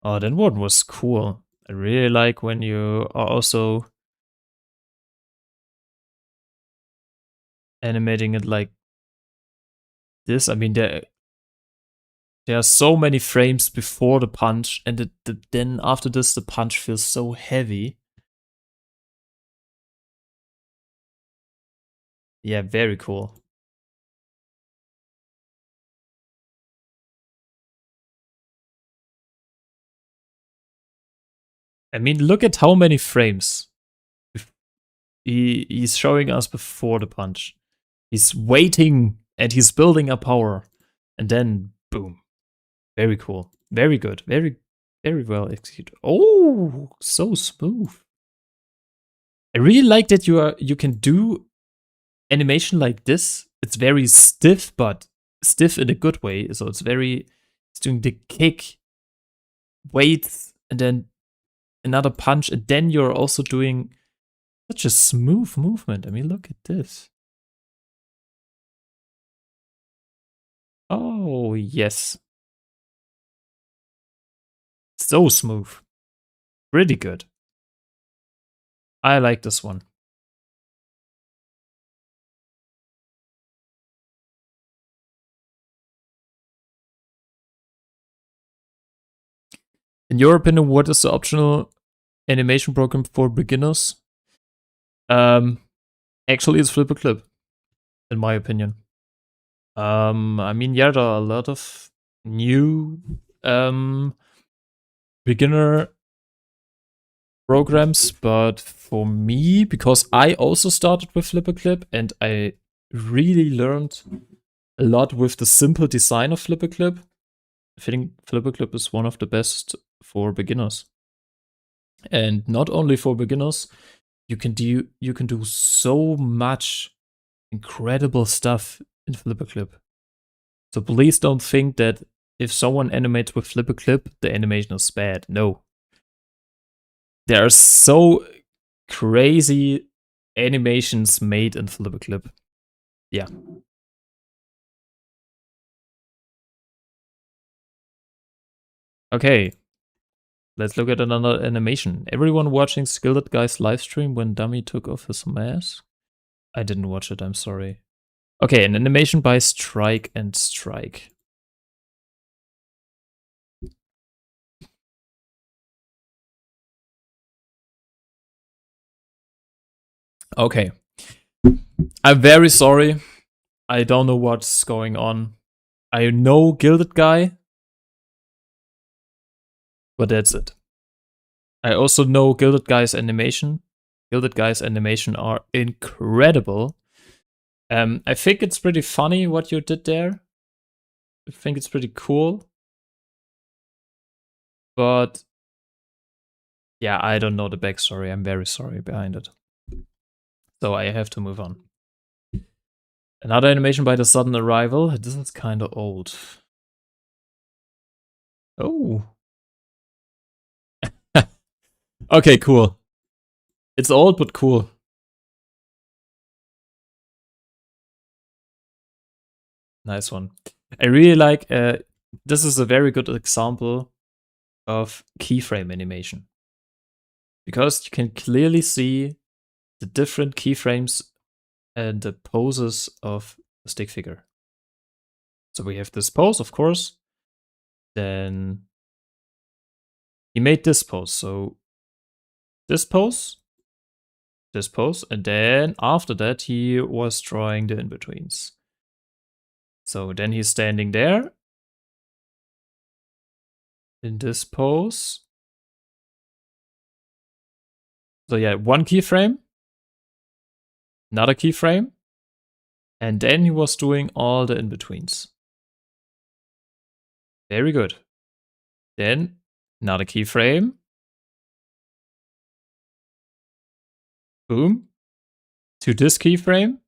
Oh, that one was cool. I really like when you are also animating it like this. I mean, there are so many frames before the punch, and then after this, the punch feels so heavy. Yeah, very cool. I mean, look at how many frames he's showing us before the punch. He's waiting and he's building up power, and then boom. Very cool. Very good. Very, very well executed. Oh, so smooth. I really like that you can do animation like this. It's very stiff, but stiff in a good way. So it's doing the kick, weights, and then another punch, and then you're also doing such a smooth movement. I mean, look at this. Oh, yes. So smooth. Really good. I like this one. In your opinion, what is the optional animation program for beginners? Actually, it's Flipper Clip, in my opinion. I mean, yeah, there are a lot of new beginner programs, but for me, because I also started with Flipper Clip and I really learned a lot with the simple design of Flipper Clip, I think Flipper Clip is one of the best for beginners. And not only for beginners, you can do so much incredible stuff in Flipper Clip. So please don't think that if someone animates with Flipper Clip, the animation is bad. No. There are so crazy animations made in Flipper Clip. Yeah. Okay. Let's look at another animation. Everyone watching Skillet Guy's live stream when Dummy took off his mask? I didn't watch it, I'm sorry. Okay, an animation by Strike and Strike. Okay. I'm very sorry. I don't know what's going on. I know Gilded Guy, but that's it. I also know Gilded Guy's animation. Gilded Guy's animation are incredible. I think it's pretty funny what you did there. I think it's pretty cool. But yeah, I don't know the backstory. I'm very sorry behind it. So I have to move on. Another animation by the sudden arrival. This is kind of old. Oh. Okay, cool. It's old, but cool. Nice one. I really like, this is a very good example of keyframe animation. Because you can clearly see the different keyframes and the poses of the stick figure. So we have this pose, of course. Then he made this pose. So this pose this pose, and then after that he was drawing the in-betweens. So then he's standing there in this pose. So yeah, one keyframe, another keyframe, and then he was doing all the in-betweens. Very good. Then another keyframe. Boom. To this keyframe.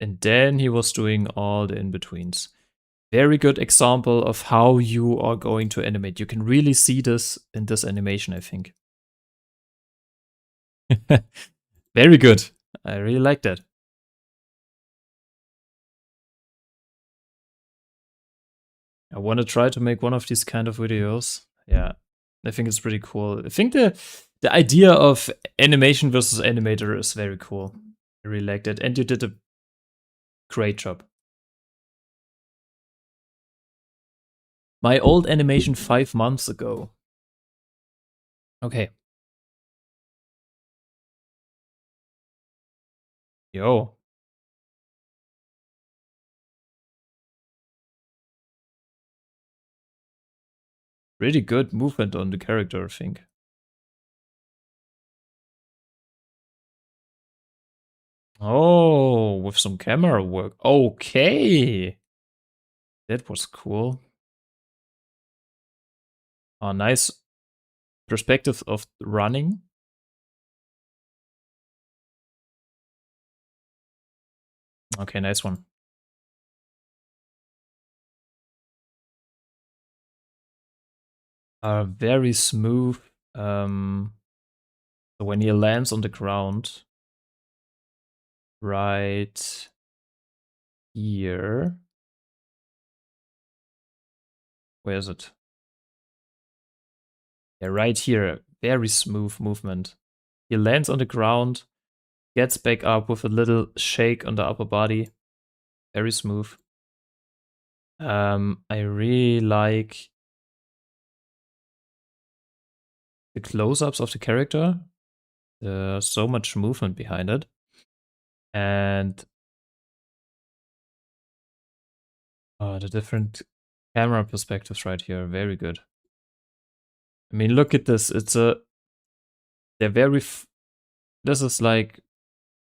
And then he was doing all the in-betweens. Very good example of how you are going to animate. You can really see this in this animation, I think. Very good. I really like that. I want to try to make one of these kind of videos. Yeah, I think it's pretty cool. I think the idea of animation versus animator is very cool. I really like that. And you did a great job. My old animation 5 months ago. Okay. Yo. Pretty good movement on the character, I think. Oh, with some camera work. Okay. That was cool. Oh, nice perspective of running. Okay, nice one. Very smooth. So when he lands on the ground, right here. Where is it? Yeah, right here. Very smooth movement. He lands on the ground, gets back up with a little shake on the upper body. Very smooth. I really like the close-ups of the character. There's so much movement behind it. And the different camera perspectives right here, very good. I mean, look at this. They're very. This is like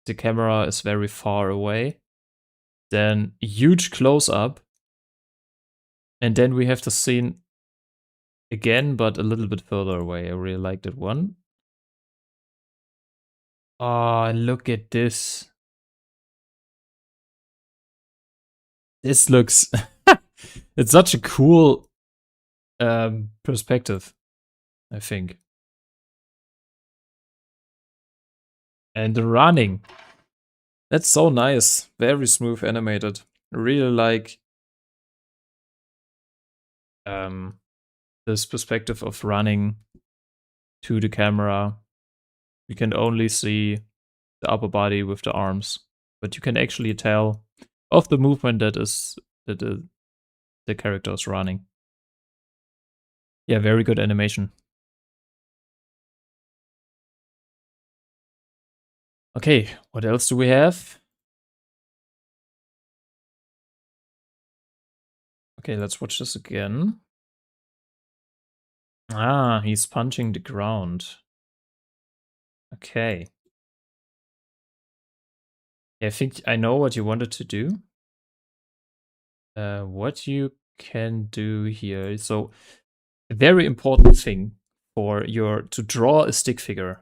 the camera is very far away. Then huge close up, and then we have the scene again, but a little bit further away. I really like that one. Oh, look at this. This looks. It's such a cool perspective, I think. And the running. That's so nice. Very smooth animated. Really like this perspective of running to the camera. You can only see the upper body with the arms, but you can actually tell of the movement that the character is running. Yeah, very good animation. Okay, what else do we have? Okay, let's watch this again. Ah, he's punching the ground. Okay. I think I know what you wanted to do. What you can do here. So, a very important thing for to draw a stick figure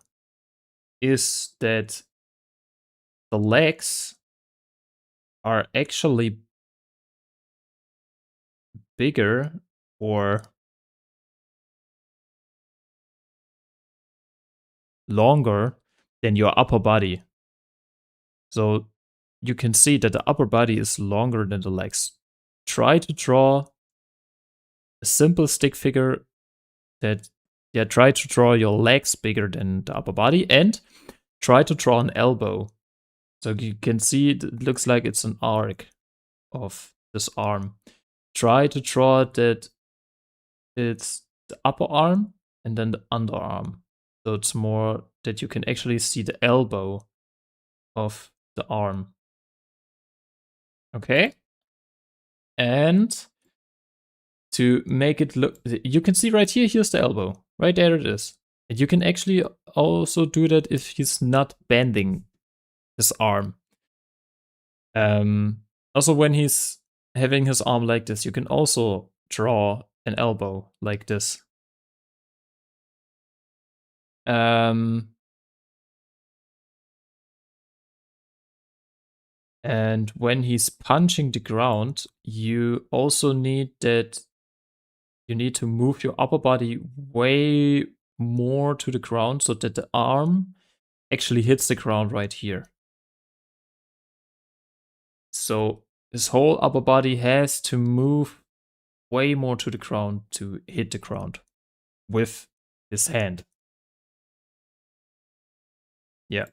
is that the legs are actually bigger or longer than your upper body. So you can see that the upper body is longer than the legs. Try to draw a simple stick figure try to draw your legs bigger than the upper body, and try to draw an elbow. So you can see it looks like it's an arc of this arm. Try to draw that it's the upper arm and then the underarm. So it's more that you can actually see the elbow of the arm. Okay. And to make it look, you can see right here, here's the elbow. Right there it is. And you can actually also do that if he's not bending his arm. Also, when he's having his arm like this, you can also draw an elbow like this. And when he's punching the ground, you also need that. You need to move your upper body way more to the ground so that the arm actually hits the ground right here. So his whole upper body has to move way more to the ground to hit the ground with his hand. Yeah.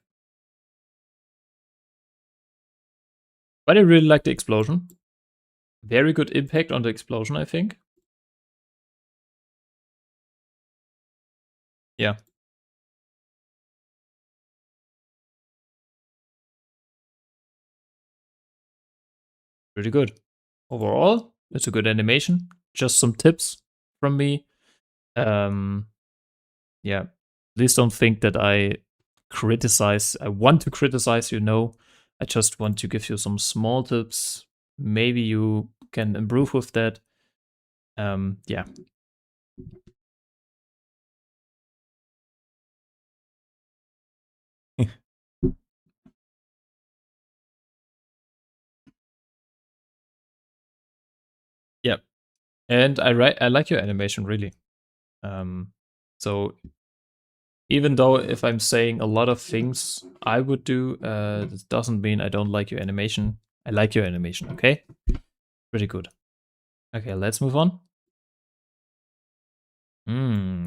But I really like the explosion. Very good impact on the explosion, I think. Yeah. Pretty good. Overall, it's a good animation. Just some tips from me. Yeah. Please don't think that I want to criticize, I just want to give you some small tips. Maybe you can improve with that. Yeah. Yeah. And I like your animation really. So even though if I'm saying a lot of things I would do, this doesn't mean I don't like your animation. I like your animation, okay? Pretty good. Okay, let's move on.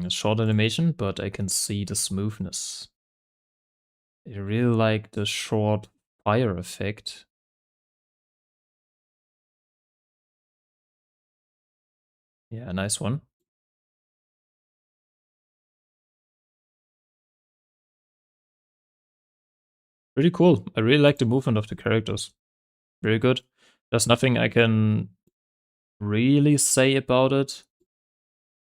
Short animation, but I can see the smoothness. I really like the short fire effect. Yeah, nice one. Pretty cool. I really like the movement of the characters. Very good. There's nothing I can really say about it.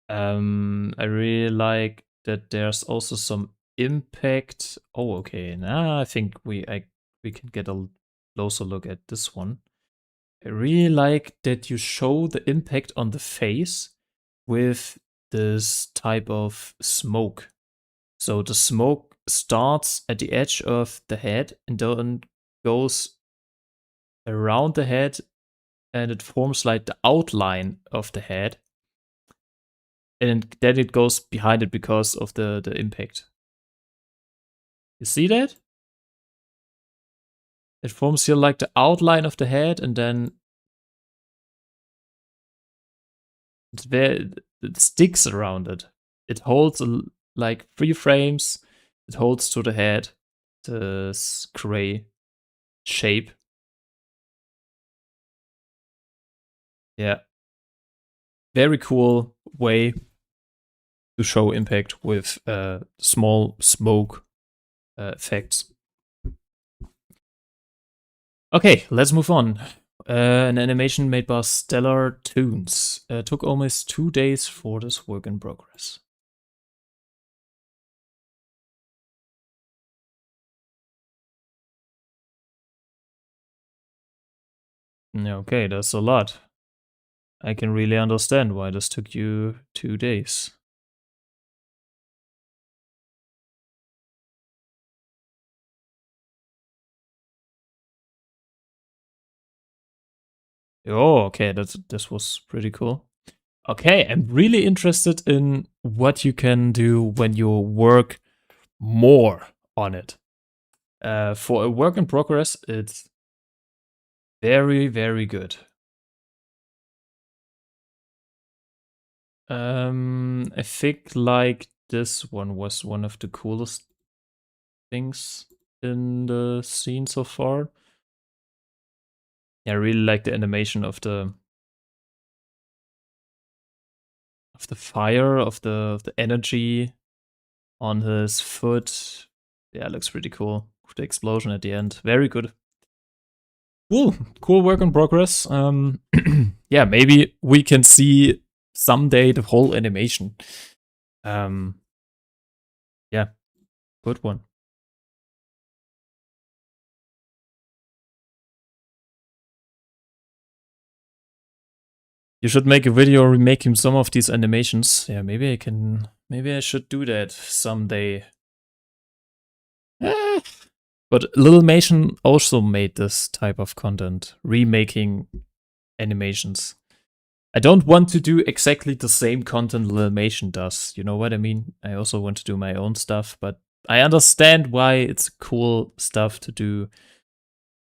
I really like that there's also some impact. Oh, okay. Now I think we can get a closer look at this one. I really like that you show the impact on the face with this type of smoke. So the smoke starts at the edge of the head and then goes around the head and it forms like the outline of the head. And then it goes behind it because of the impact. You see that? It forms here like the outline of the head and then it sticks around it. It holds like 3 frames. It holds to the head, this gray shape. Yeah. Very cool way to show impact with small smoke effects. Okay, let's move on. An animation made by Stellar Toons. Took almost 2 days for this work in progress. Okay, that's a lot. I can really understand why this took you 2 days. Oh, okay, this was pretty cool. Okay, I'm really interested in what you can do when you work more on it. For a work in progress, it's very, very good. I think like this one was one of the coolest things in the scene so far. Yeah, I really like the animation of the fire, of the energy on his foot. Yeah, it looks pretty cool. the explosion at the end. Very good. Cool work in progress. Yeah, maybe we can see someday the whole animation. Yeah, good one. You should make a video remaking some of these animations. Yeah, maybe I should do that someday. But Lilmation also made this type of content, remaking animations. I don't want to do exactly the same content Lilmation does. You know what I mean? I also want to do my own stuff, but I understand why it's cool stuff to do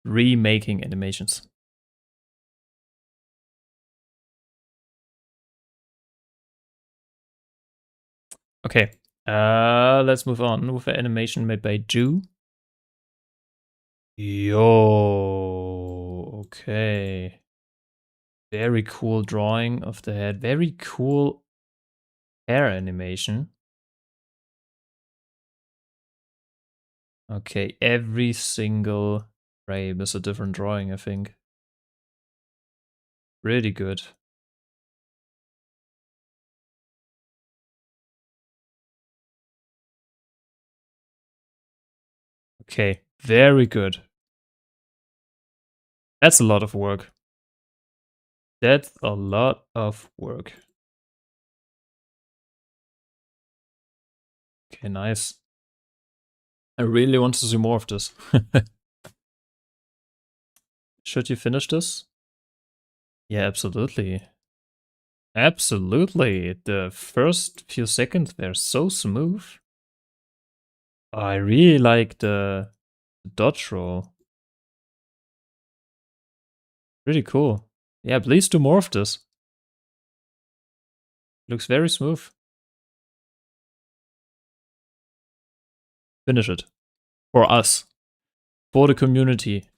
remaking animations. Okay, let's move on with an animation made by Ju. Yo, okay. Very cool drawing of the head. Very cool hair animation. Okay, every single frame is a different drawing, I think. Really good. Okay, very good. That's a lot of work. That's a lot of work. Okay, nice. I really want to see more of this. Should you finish this? Yeah, absolutely. Absolutely. The first few seconds, they're so smooth. I really like the dodge roll. Really cool. Yeah, please do more of this. Looks very smooth. Finish it. For us. For the community.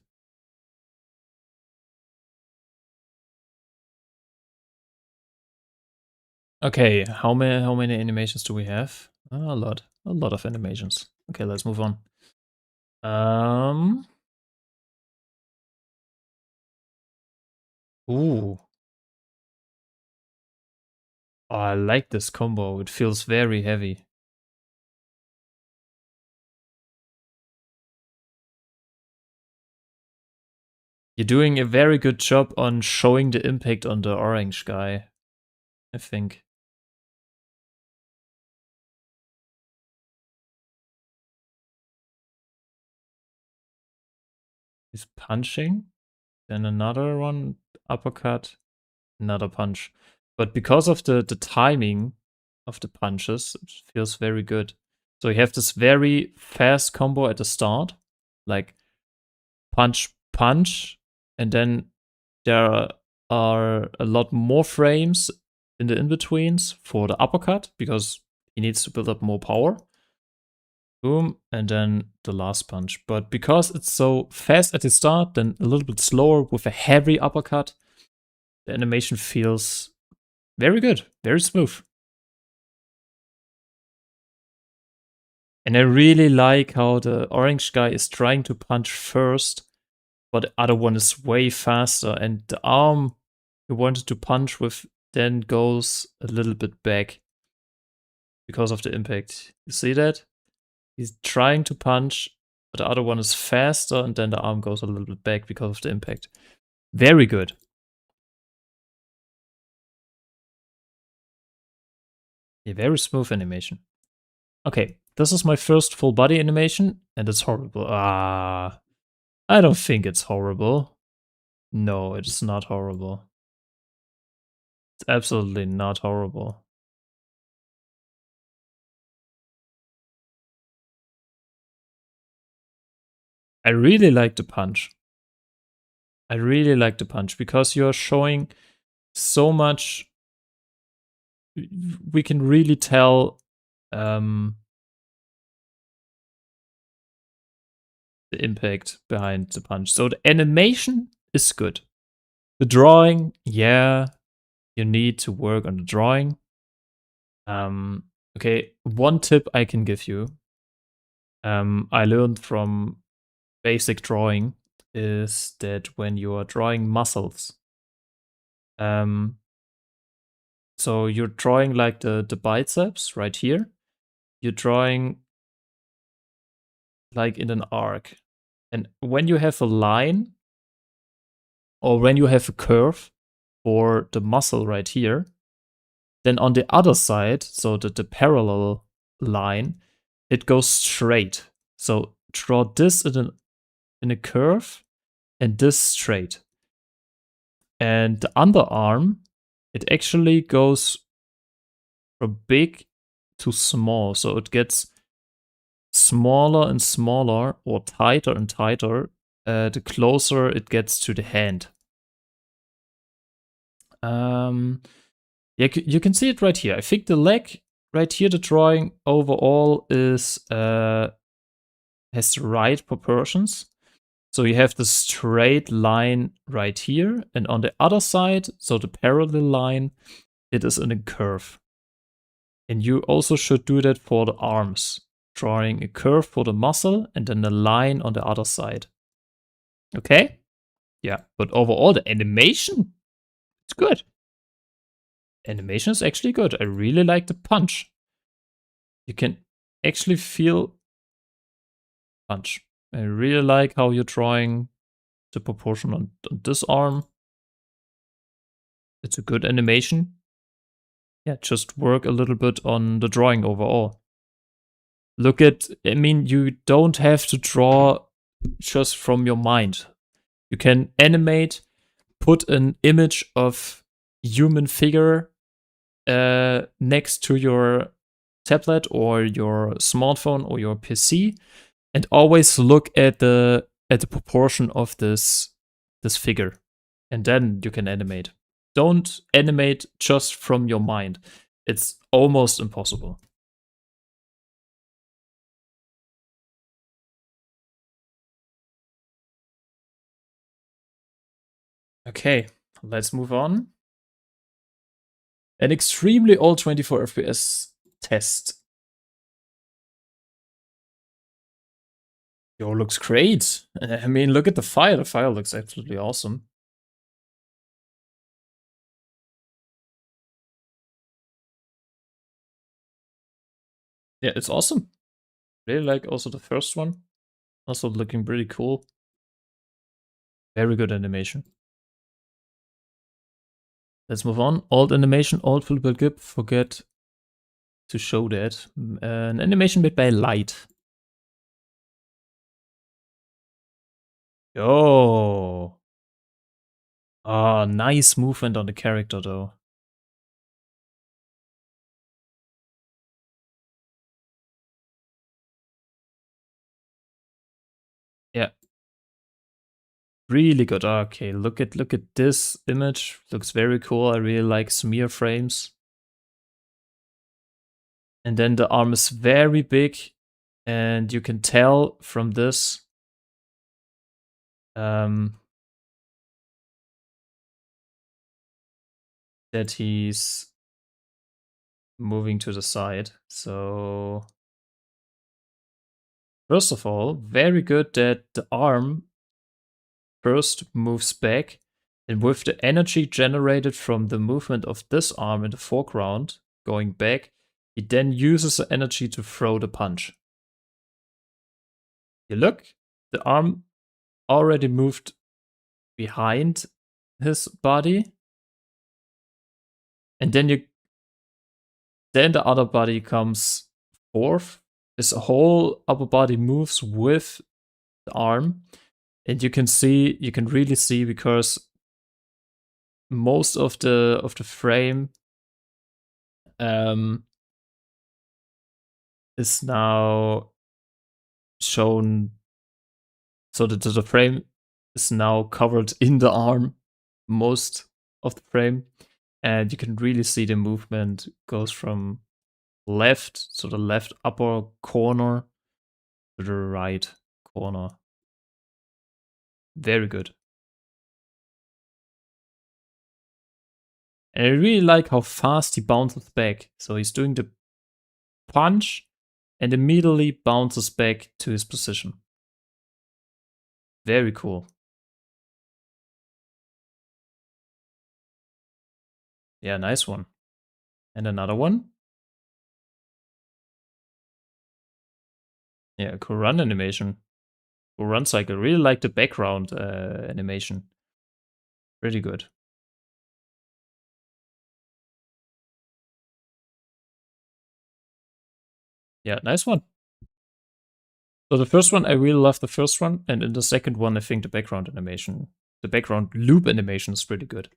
Okay, how many animations do we have? A lot of animations. Okay, let's move on. Ooh. Oh, I like this combo. It feels very heavy. You're doing a very good job on showing the impact on the orange guy, I think. He's punching, then another one, uppercut, another punch. But because of the timing of the punches, it feels very good. So you have this very fast combo at the start, like punch, punch, and then there are a lot more frames in the in-betweens for the uppercut, because he needs to build up more power. Boom, and then the last punch. But because it's so fast at the start, then a little bit slower with a heavy uppercut, the animation feels very good, very smooth. And I really like how the orange guy is trying to punch first, but the other one is way faster, and the arm he wanted to punch with then goes a little bit back because of the impact. You see that? He's trying to punch, but the other one is faster, and then the arm goes a little bit back because of the impact. Very good. Yeah, very smooth animation. Okay, this is my first full body animation, and it's horrible. I don't think it's horrible. No, it's not horrible. It's absolutely not horrible. I really like the punch. I really like the punch because you're showing so much. We can really tell the impact behind the punch. So the animation is good. The drawing, yeah, you need to work on the drawing. Okay, one tip I can give you. I learned from basic drawing is that when you are drawing muscles, so you're drawing like the biceps right here. You're drawing like in an arc. And when you have a line or when you have a curve for the muscle right here, then on the other side, so the parallel line, it goes straight. So draw this in a curve and this straight. And the underarm, it actually goes from big to small. So it gets smaller and smaller, or tighter and tighter, the closer it gets to the hand. Yeah, you can see it right here. I think the leg right here, the drawing overall is has the right proportions. So you have the straight line right here, and on the other side, so the parallel line, it is in a curve. And you also should do that for the arms, drawing a curve for the muscle and then a line on the other side. Okay? Yeah, but overall, the animation, it's good. Animation is actually good. I really like the punch. You can actually feel punch. I really like how you're drawing the proportion on this arm. It's a good animation. Yeah, just work a little bit on the drawing overall. Look at, I mean, you don't have to draw just from your mind. You can animate, put an image of human figure next to your tablet or your smartphone or your PC, and always look at the proportion of this figure, and then you can animate. Don't animate just from your mind. It's almost impossible. Okay, let's move on. An extremely old 24 FPS test. Yo, looks great. I mean, look at the file. The file looks absolutely awesome. Yeah, it's awesome. Really like also the first one. Also looking pretty cool. Very good animation. Let's move on. Alt animation, alt Philip Gib. Forget to show that. An animation made by Light. Yo. Ah, nice movement on the character though. Yeah. Really good. Okay, look at this image. Looks very cool. I really like smear frames. And then the arm is very big, and you can tell from this that he's moving to the side. So first of all, very good that the arm first moves back, and with the energy generated from the movement of this arm in the foreground going back, he then uses the energy to throw the punch. You look, the arm already moved behind his body, and then the other body comes forth. His whole upper body moves with the arm, and you can really see, because most of the frame is now shown, so that the frame is now covered in the arm, most of the frame, and you can really see the movement goes from left, so the left upper corner, to the right corner. Very good. And I really like how fast he bounces back. So he's doing the punch and immediately bounces back to his position. Very cool. Yeah, nice one. And another one. Yeah, cool run animation. Cool run cycle. Really like the background animation. Pretty good. Yeah, nice one. So the first one, I really love the first one. And in the second one, I think the background animation, the background loop animation is pretty good.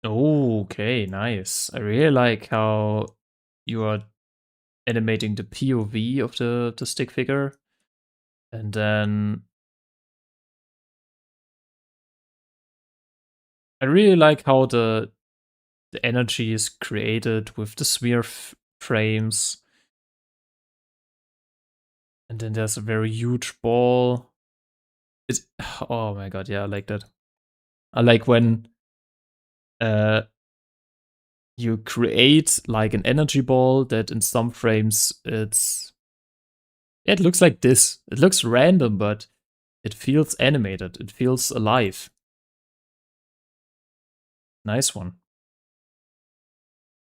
Okay, nice. I really like how you are animating the POV of the stick figure. And then I really like how the energy is created with the sphere frames. And then there's a very huge ball. It's oh my god, yeah, I like that. I like when you create like an energy ball that in some frames it looks like this. It looks random, but it feels animated. It feels alive. Nice one.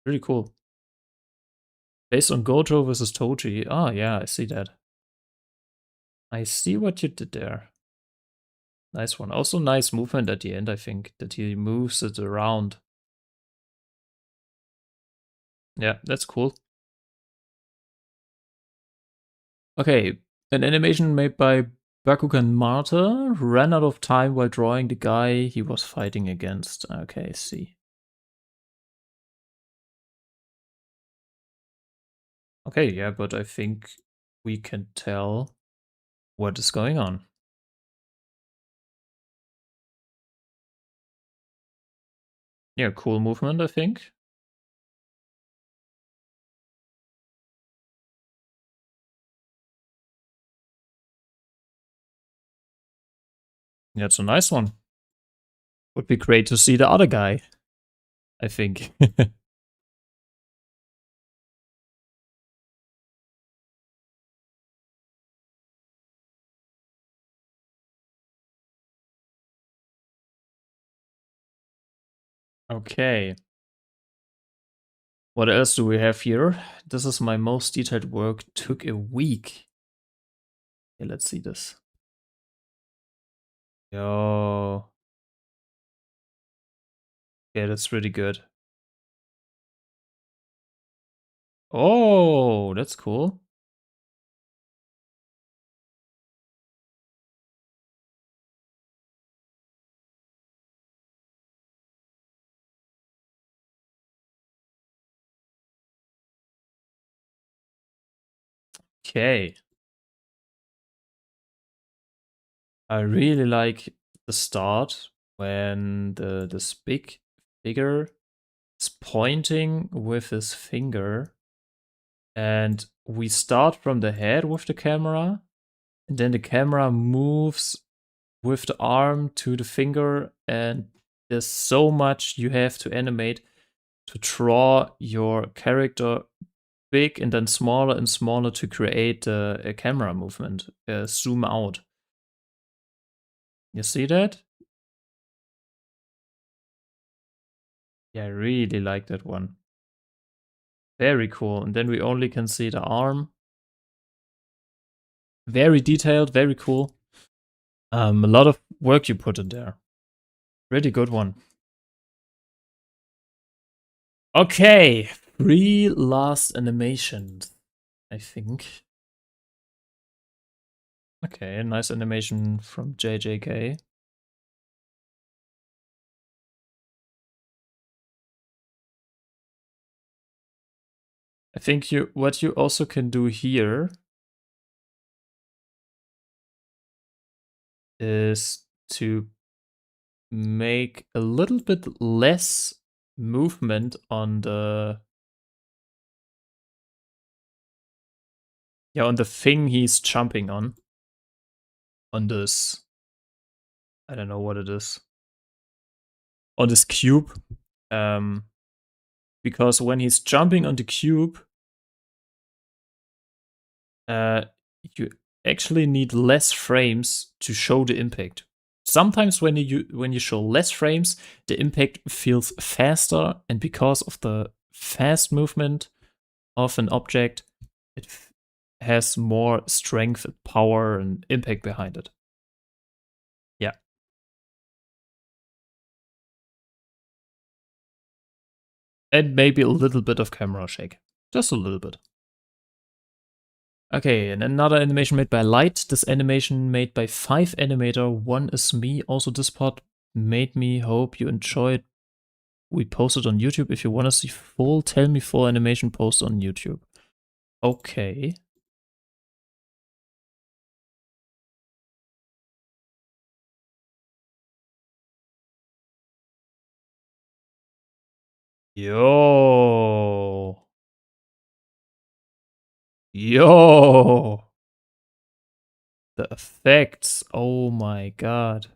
Really cool. Based on Gojo versus Toji. Ah, yeah, I see that. I see what you did there. Nice one. Also nice movement at the end, I think, that he moves it around. Yeah, that's cool. Okay, an animation made by Bakugan Marta ran out of time while drawing the guy he was fighting against. Okay, I see. Okay, yeah, but I think we can tell what is going on. Yeah, cool movement, I think. Yeah, it's a nice one. Would be great to see the other guy, I think. Okay. What else do we have here? This is my most detailed work. Took a week. Yeah, let's see this. Yo. Yeah, that's really good. Oh, that's cool. Okay. I really like the start when this big figure is pointing with his finger, and we start from the head with the camera, and then the camera moves with the arm to the finger, and there's so much you have to animate to draw your character big and then smaller and smaller to create a camera movement, zoom out. You see that? Yeah, I really like that one. Very cool. And then we only can see the arm. Very detailed, very cool. A lot of work you put in there. Really good one. Okay, 3 last animations, I think. Okay, nice animation from JJK. I think what you also can do here is to make a little bit less movement on the on the thing he's jumping on this, I don't know what it is, on this cube, um because when he's jumping on the cube, you actually need less frames to show the impact. Sometimes when you show less frames, the impact feels faster, and because of the fast movement of an object, it has more strength, power, and impact behind it. Yeah. And maybe a little bit of camera shake. Just a little bit. Okay, and another animation made by Light. This animation made by 5 animator. One is me. Also, this part made me. Hope you enjoyed. We posted on YouTube. If you want to see full, tell me full animation post on YouTube. Okay. Yo. Yo. The effects. Oh my god.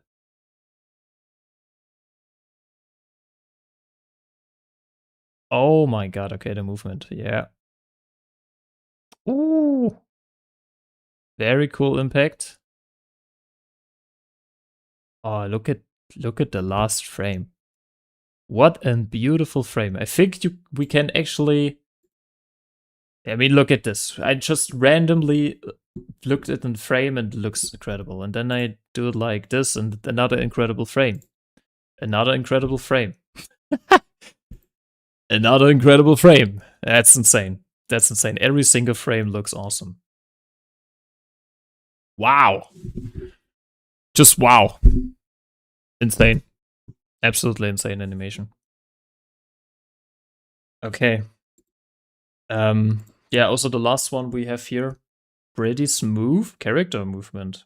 Oh my god. Okay, the movement. Yeah. Ooh. Very cool impact. Oh, look at the last frame. What a beautiful frame. I think we can actually. I mean, look at this. I just randomly looked at the frame and it looks incredible. And then I do it like this and another incredible frame. Another incredible frame. Another incredible frame. That's insane. That's insane. Every single frame looks awesome. Wow. Just wow. Insane. Absolutely insane animation. Okay. Yeah, also the last one we have here. Pretty smooth character movement.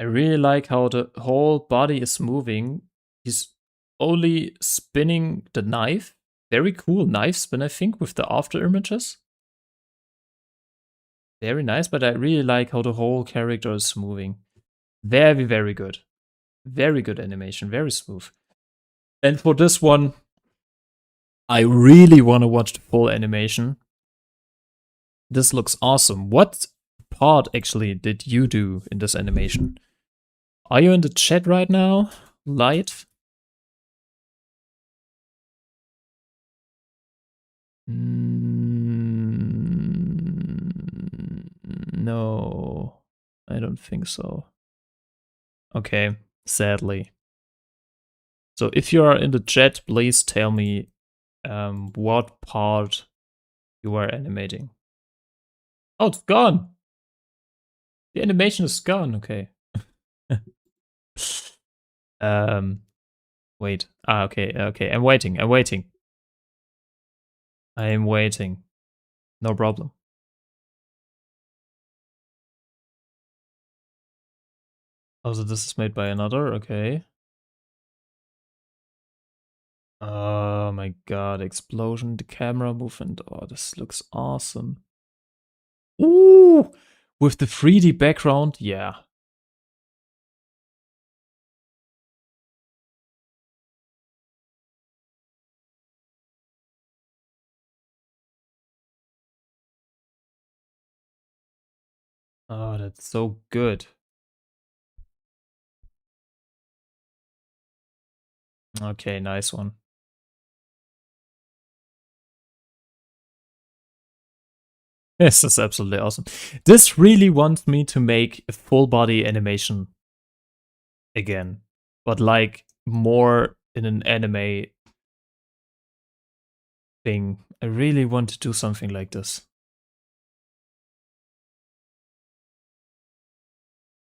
I really like how the whole body is moving. He's only spinning the knife. Very cool knife spin, I think, with the after images. Very nice, but I really like how the whole character is moving. Very, very good. Very good animation, very smooth. And for this one, I really want to watch the full animation. This looks awesome. What part actually did you do in this animation? Are you in the chat right now? Light? No, I don't think so. Okay, sadly. So if you are in the chat, please tell me what part you are animating. Oh, it's gone. The animation is gone. Okay. Wait. Okay, okay. I'm waiting. I'm waiting. I'm waiting. No problem. Oh, so this is made by another? Okay. Oh my god, explosion, the camera movement. Oh, this looks awesome. Ooh! With the 3D background, yeah. Oh, that's so good. Okay, nice one. This is absolutely awesome. This really wants me to make a full body animation again, but like more in an anime thing. I really want to do something like this.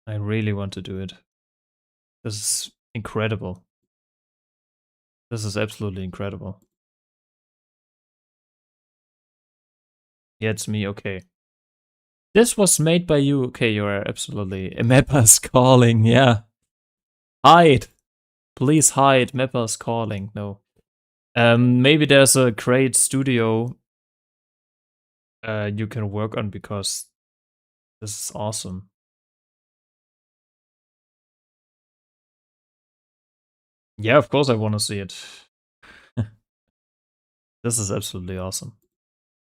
I really want to do it. This is incredible. This is absolutely incredible. Yeah, it's me. Okay. This was made by you. Okay, you are absolutely. Mappa's calling. Yeah. Hide. Please hide. Mappa's calling. No. Maybe there's a great studio you can work on because this is awesome. Yeah, of course I want to see it. This is absolutely awesome.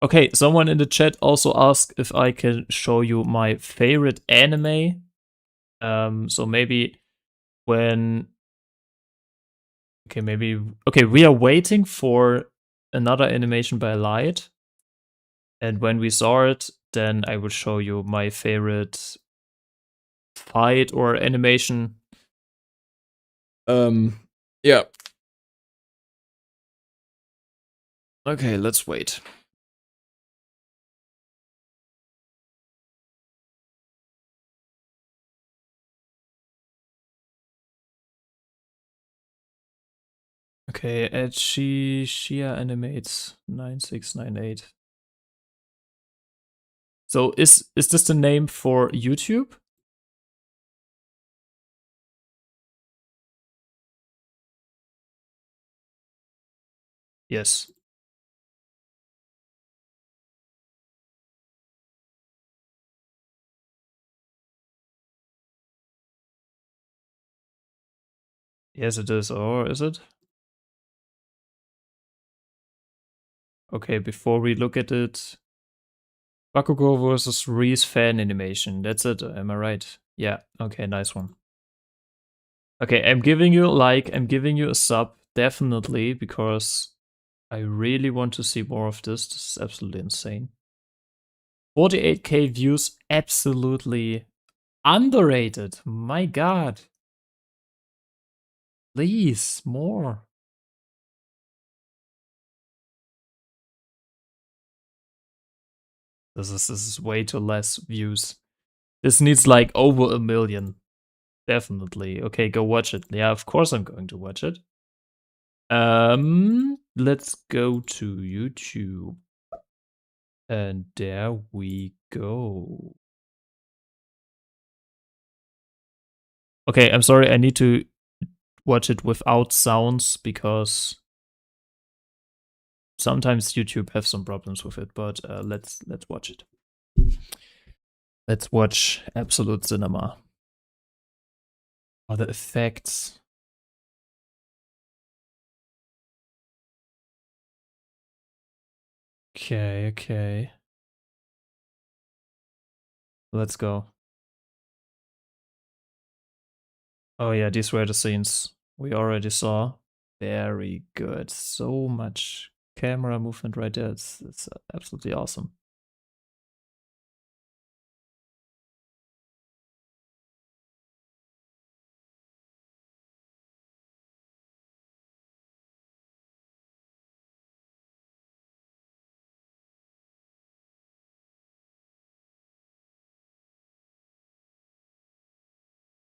Okay, someone in the chat also asked if I can show you my favorite anime. So maybe when okay, we are waiting for another animation by Light, and when we saw it, then I will show you my favorite fight or animation. Yeah. Okay, let's wait. Okay, at Shia Animates 9698. So is this the name for YouTube? Yes. Yes, it is. Or is it? Okay, before we look at it, Bakugo versus Reese fan animation. That's it. Am I right? Yeah. Okay, nice one. Okay, I'm giving you a sub definitely because I really want to see more of this. This is absolutely insane. 48k views, absolutely underrated. My god. Please, more. This is way too less views. This needs like over a million. Definitely. Okay, go watch it. Yeah, of course I'm going to watch it. Let's go to YouTube. And there we go. Okay, I'm sorry, I need to watch it without sounds because sometimes YouTube have some problems with it, but let's watch it. Let's watch Absolute Cinema. Oh, the effects. Okay, okay. Let's go. Oh yeah, these were the scenes we already saw. Very good. So much camera movement right there. It's absolutely awesome.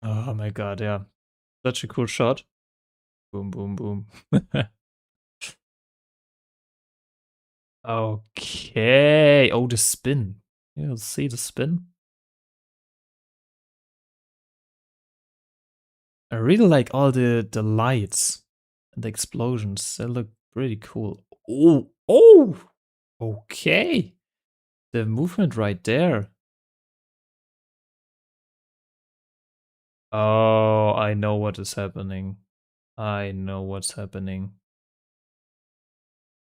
Oh my god, yeah. Such a cool shot. Boom, boom, boom. Okay. Oh, the spin. You'll see the spin. I really like all the lights and the explosions. They look pretty cool. Oh, oh. Okay. The movement right there. Oh, I know what is happening. I know what's happening.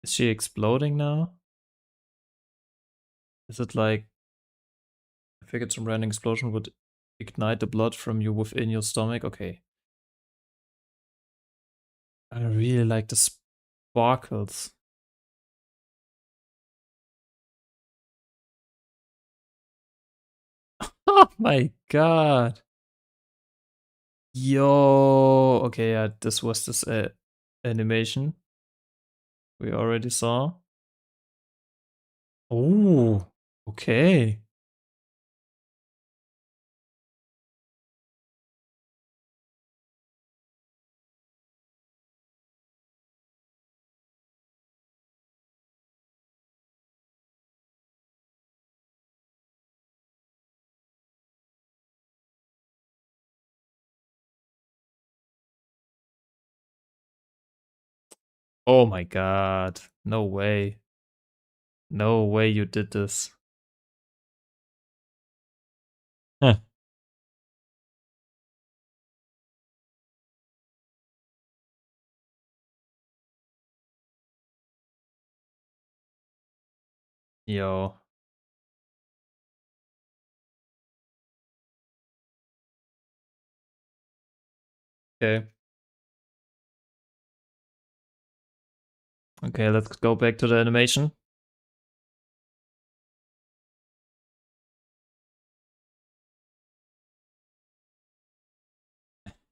Is she exploding now? Is it like I figured some random explosion would ignite the blood from you within your stomach? Okay. I really like the sparkles. Oh my god. Yo. Okay, yeah, this was this animation we already saw. Oh, okay. Oh my god. No way. No way you did this. Huh. Yo. Okay. Okay, let's go back to the animation.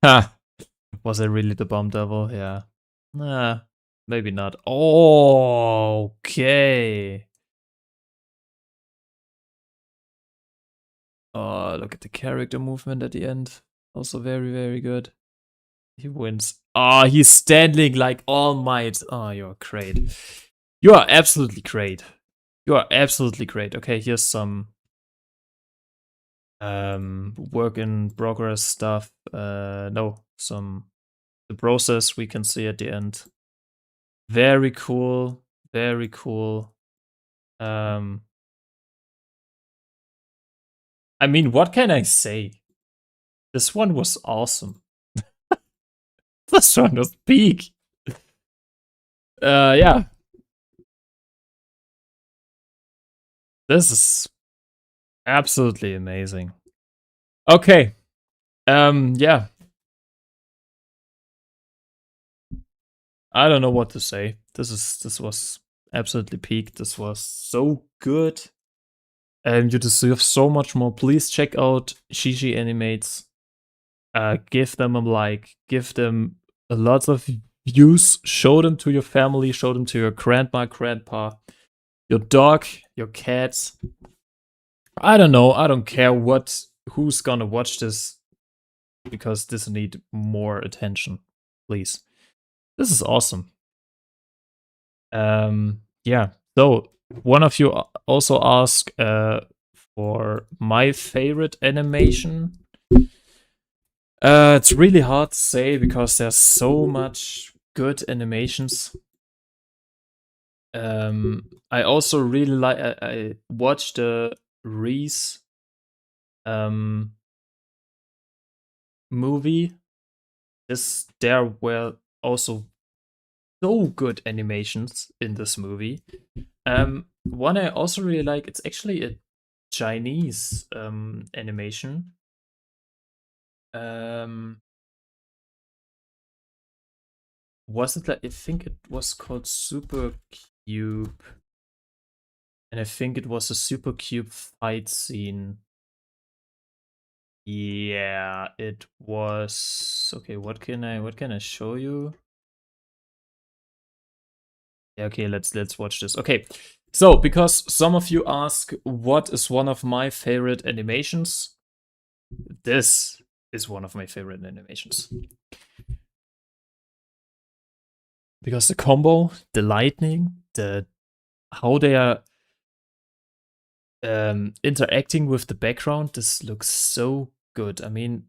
Ha! Was it really the bomb devil? Yeah. Nah, maybe not. Oh, okay. Oh, look at the character movement at the end. Also very, very good. He wins. Oh, he's standing like All Might. Oh, you're great. You are absolutely great. You are absolutely great. Okay, here's some work in progress stuff. No, some the process we can see at the end. Very cool. Very cool. Um I mean, what can I say? This one was awesome. This one was peak. Yeah. This is absolutely amazing. Okay. Yeah. I don't know what to say. This was absolutely peak. This was so good. You deserve so much more. Please check out Shishi Animates. Give them a like, give them a lot of views, show them to your family, show them to your grandma, grandpa, your dog, your cats. I don't know. I don't care who's gonna watch this because this need more attention. Please. This is awesome. Yeah. So one of you also asked for my favorite animation. It's really hard to say because there's so much good animations. I also really like. I watched the Reese movie. There were also so good animations in this movie. One I also really like. It's actually a Chinese animation. Um, was it like I think it was called Super Cube, and I think it was a Super Cube fight scene. Yeah, it was. Okay, what can I show you? Yeah, okay, let's watch this. Okay. So, because some of you ask what is one of my favorite animations, this is one of my favorite animations. Because the combo, the lightning, the how they are interacting with the background, this looks so good. I mean,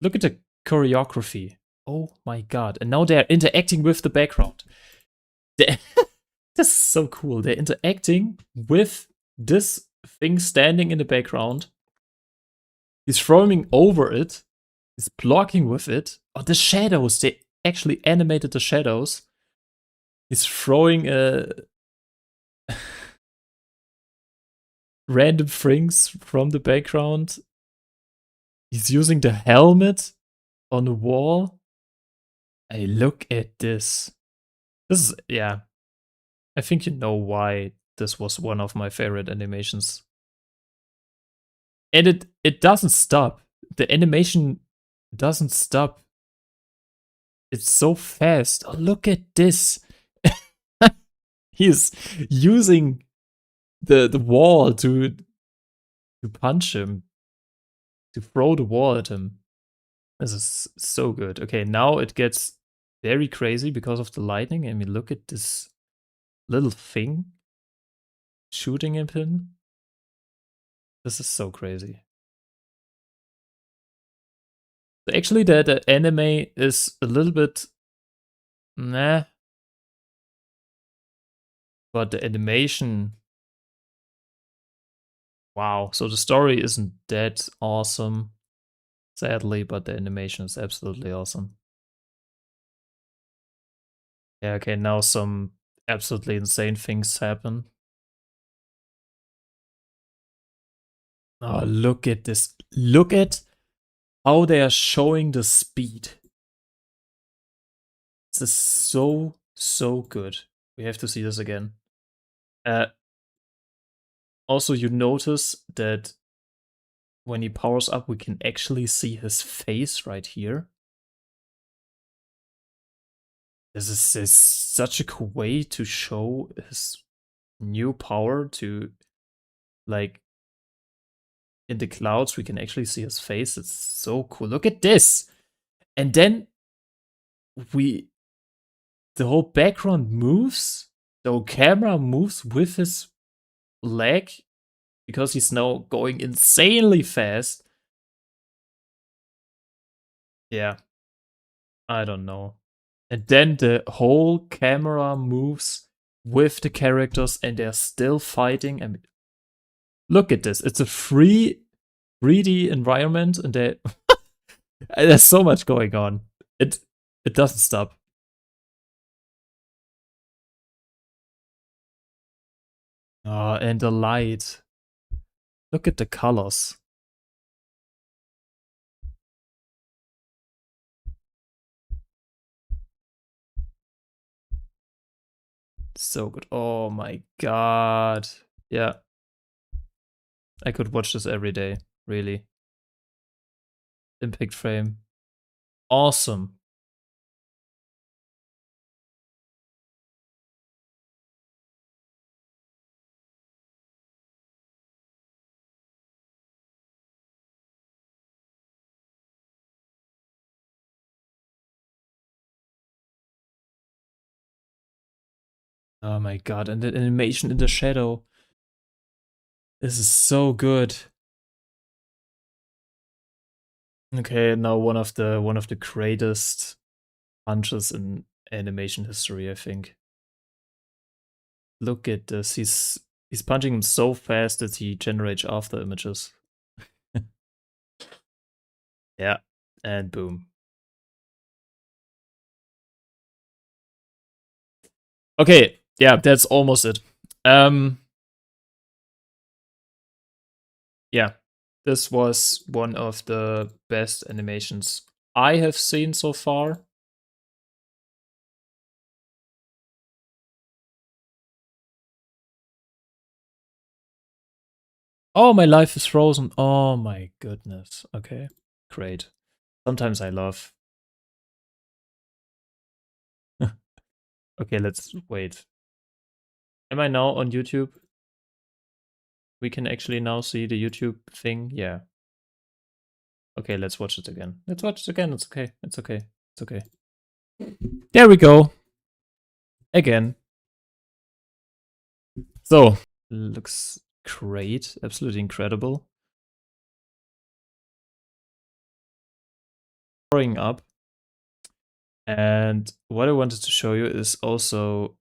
look at the choreography. Oh my god. And now they're interacting with the background. This is so cool. They're interacting with this thing standing in the background. He's throwing over it. He's blocking with it. Oh, the shadows. They actually animated the shadows. He's throwing random things from the background. He's using the helmet on the wall. Hey, look at this. This is, yeah. I think you know why this was one of my favorite animations. And it doesn't stop. The animation doesn't stop. It's so fast. Oh, look at this. He's using the wall to punch him, to throw the wall at him. This is so good. Okay, now it gets very crazy because of the lightning. I mean, look at this little thing shooting at him. This is so crazy. Actually, the anime is a little bit nah, but the animation, wow. So the story isn't that awesome, sadly, but the animation is absolutely awesome. Yeah, okay, now some absolutely insane things happen. Oh, look at this. Look at how they are showing the speed. This is so, so good. We have to see this again. Also, you notice that when he powers up, we can actually see his face right here. This is such a cool way to show his new power to, like, in the clouds, we can actually see his face. It's so cool. Look at this. And then the whole background moves. The whole camera moves with his leg because he's now going insanely fast. Yeah. I don't know. And then the whole camera moves with the characters and they're still fighting. I mean, look at this. It's a 3D environment and there's so much going on. It doesn't stop. Oh, and the light. Look at the colors. So good. Oh my god. Yeah. I could watch this every day. Really. Impact frame. Awesome. Oh my god. And the animation in the shadow. This is so good. Okay, now one of the greatest punches in animation history, I think. Look at this. He's punching him so fast that he generates after images. Yeah. And boom. Okay, yeah, that's almost it. Yeah. This was one of the best animations I have seen so far. Oh, my life is frozen. Oh my goodness. Okay, great. Sometimes I love. Okay, let's wait. Am I now on YouTube? We can actually now see the YouTube thing. Yeah. Okay, let's watch it again. Let's watch it again. It's okay. It's okay. It's okay. There we go. Again. So, looks great. Absolutely incredible. Powering up. And what I wanted to show you is also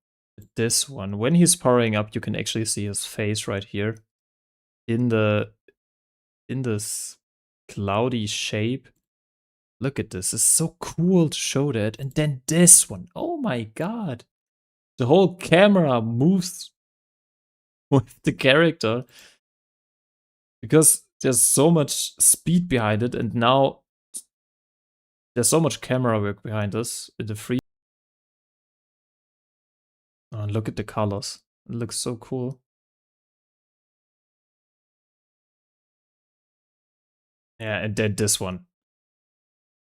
this one. When he's powering up, you can actually see his face right here in this cloudy shape. Look at this. It's so cool to show that. And then this one. Oh my god. The whole camera moves with the character because there's so much speed behind it, and now there's so much camera work behind this in the free. Oh, and look at the colors. It looks so cool. Yeah, and then this one.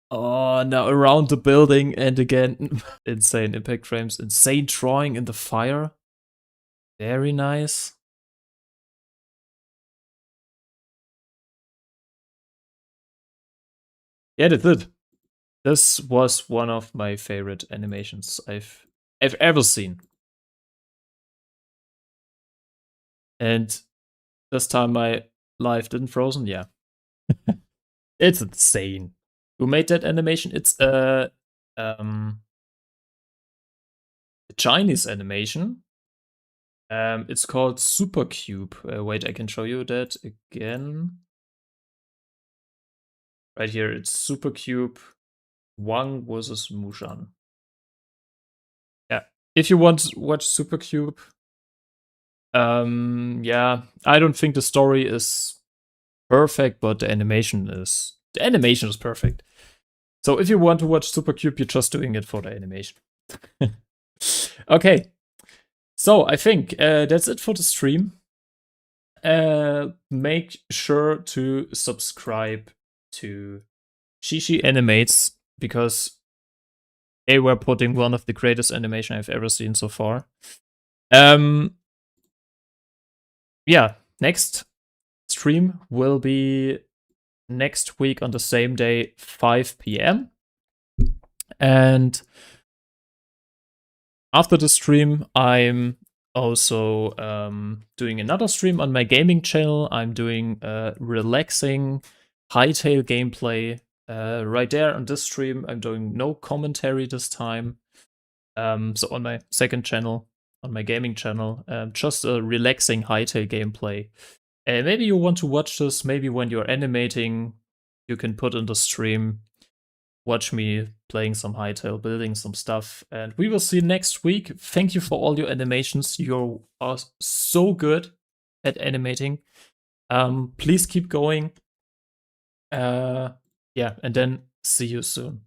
Oh, now around the building and again. Insane impact frames. Insane drawing in the fire. Very nice. Yeah, they did. This was one of my favorite animations I've ever seen. And this time my life didn't frozen, yeah. It's insane. Who made that animation? It's a Chinese animation. It's called Supercube. Wait, I can show you that again. Right here, it's Supercube Wang versus Mushan. Yeah. If you want to watch Supercube, yeah, I don't think the story is perfect, but the animation is perfect. So if you want to watch Supercube, you're just doing it for the animation. Okay, so I think that's it for the stream. Make sure to subscribe to Shishi Animates because they were putting one of the greatest animation I've ever seen so far. Yeah, next stream will be next week on the same day, 5 p.m. And after the stream, I'm also doing another stream on my gaming channel. I'm doing relaxing Hytale gameplay. Right there on this stream, I'm doing no commentary this time. So on my second channel, on my gaming channel, just a relaxing Hytale gameplay. Maybe you want to watch this. Maybe when you're animating, you can put in the stream. Watch me playing some Hytale, building some stuff, and we will see next week. Thank you for all your animations. You are so good at animating. Please keep going. Yeah, and then see you soon.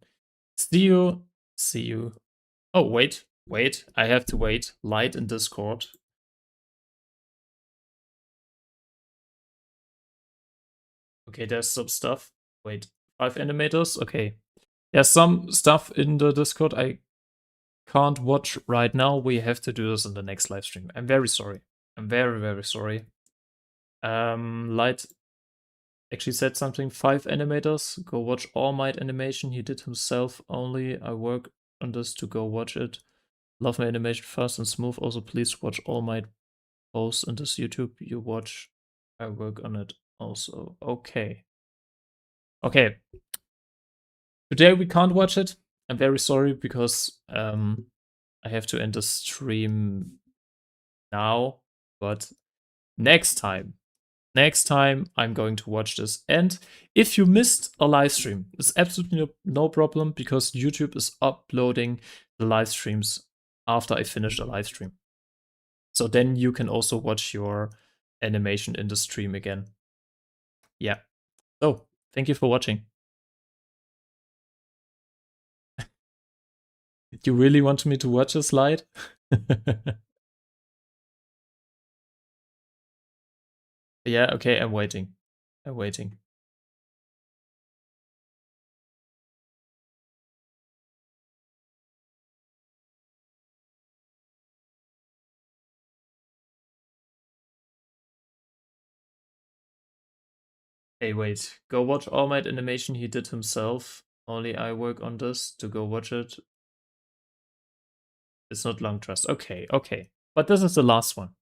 See you. See you. Oh, wait. I have to wait. Light in Discord. Okay, there's some stuff. Wait, 5 animators? Okay. There's some stuff in the Discord I can't watch right now. We have to do this in the next live stream. I'm very sorry. I'm very, very sorry. Light actually said something. 5 animators. Go watch All Might animation. He did himself only. I work on this to go watch it. Love my animation fast and smooth. Also, please watch All Might posts on this YouTube. You watch. I work on it also. Okay. Okay. Today we can't watch it. I'm very sorry because I have to end the stream now, but next time I'm going to watch this. And if you missed a live stream, it's absolutely no problem because YouTube is uploading the live streams after I finish the live stream. So then you can also watch your animation in the stream again. Yeah. So thank you for watching. You really want me to watch a slide? Yeah, okay, I'm waiting. Hey, wait. Go watch All Might animation he did himself. Only I work on this to go watch it. It's not long trust. Okay. But this is the last one.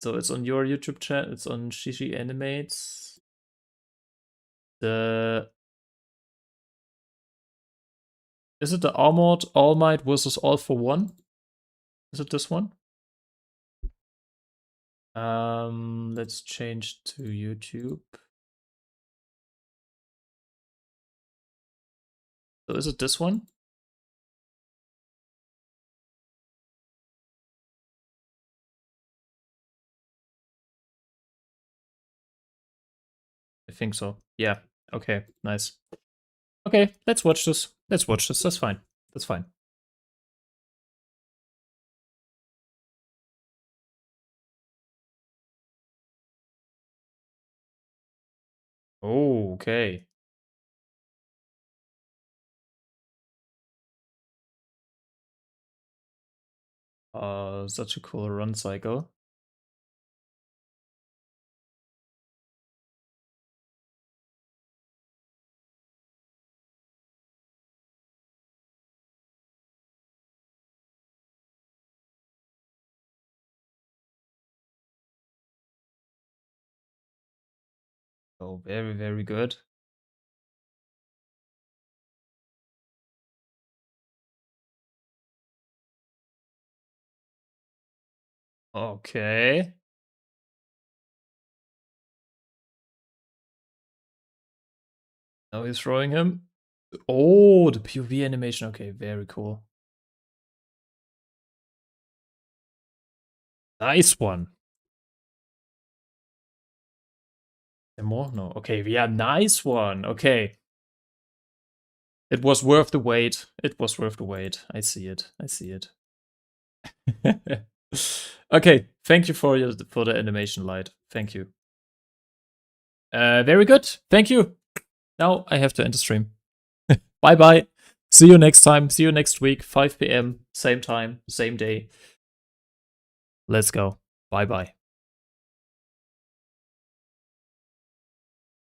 So it's on your YouTube channel. It's on Shishi Animates. Is it the Armored All Might versus All for One? Is it this one? Let's change to YouTube. So is it this one? I think so. Yeah. Okay, nice. Okay, let's watch this. That's fine. Oh, okay. Such a cool run cycle. Oh, very, very good. Okay. Now he's throwing him. Oh, the POV animation. Okay, very cool. Nice one. More? No. Okay, yeah, nice one. Okay. It was worth the wait. It was worth the wait. I see it. I see it. Okay, thank you for the animation light. Thank you. Very good. Thank you. Now I have to end the stream. Bye bye. See you next time. See you next week, 5 p.m. Same time, same day. Let's go. Bye bye.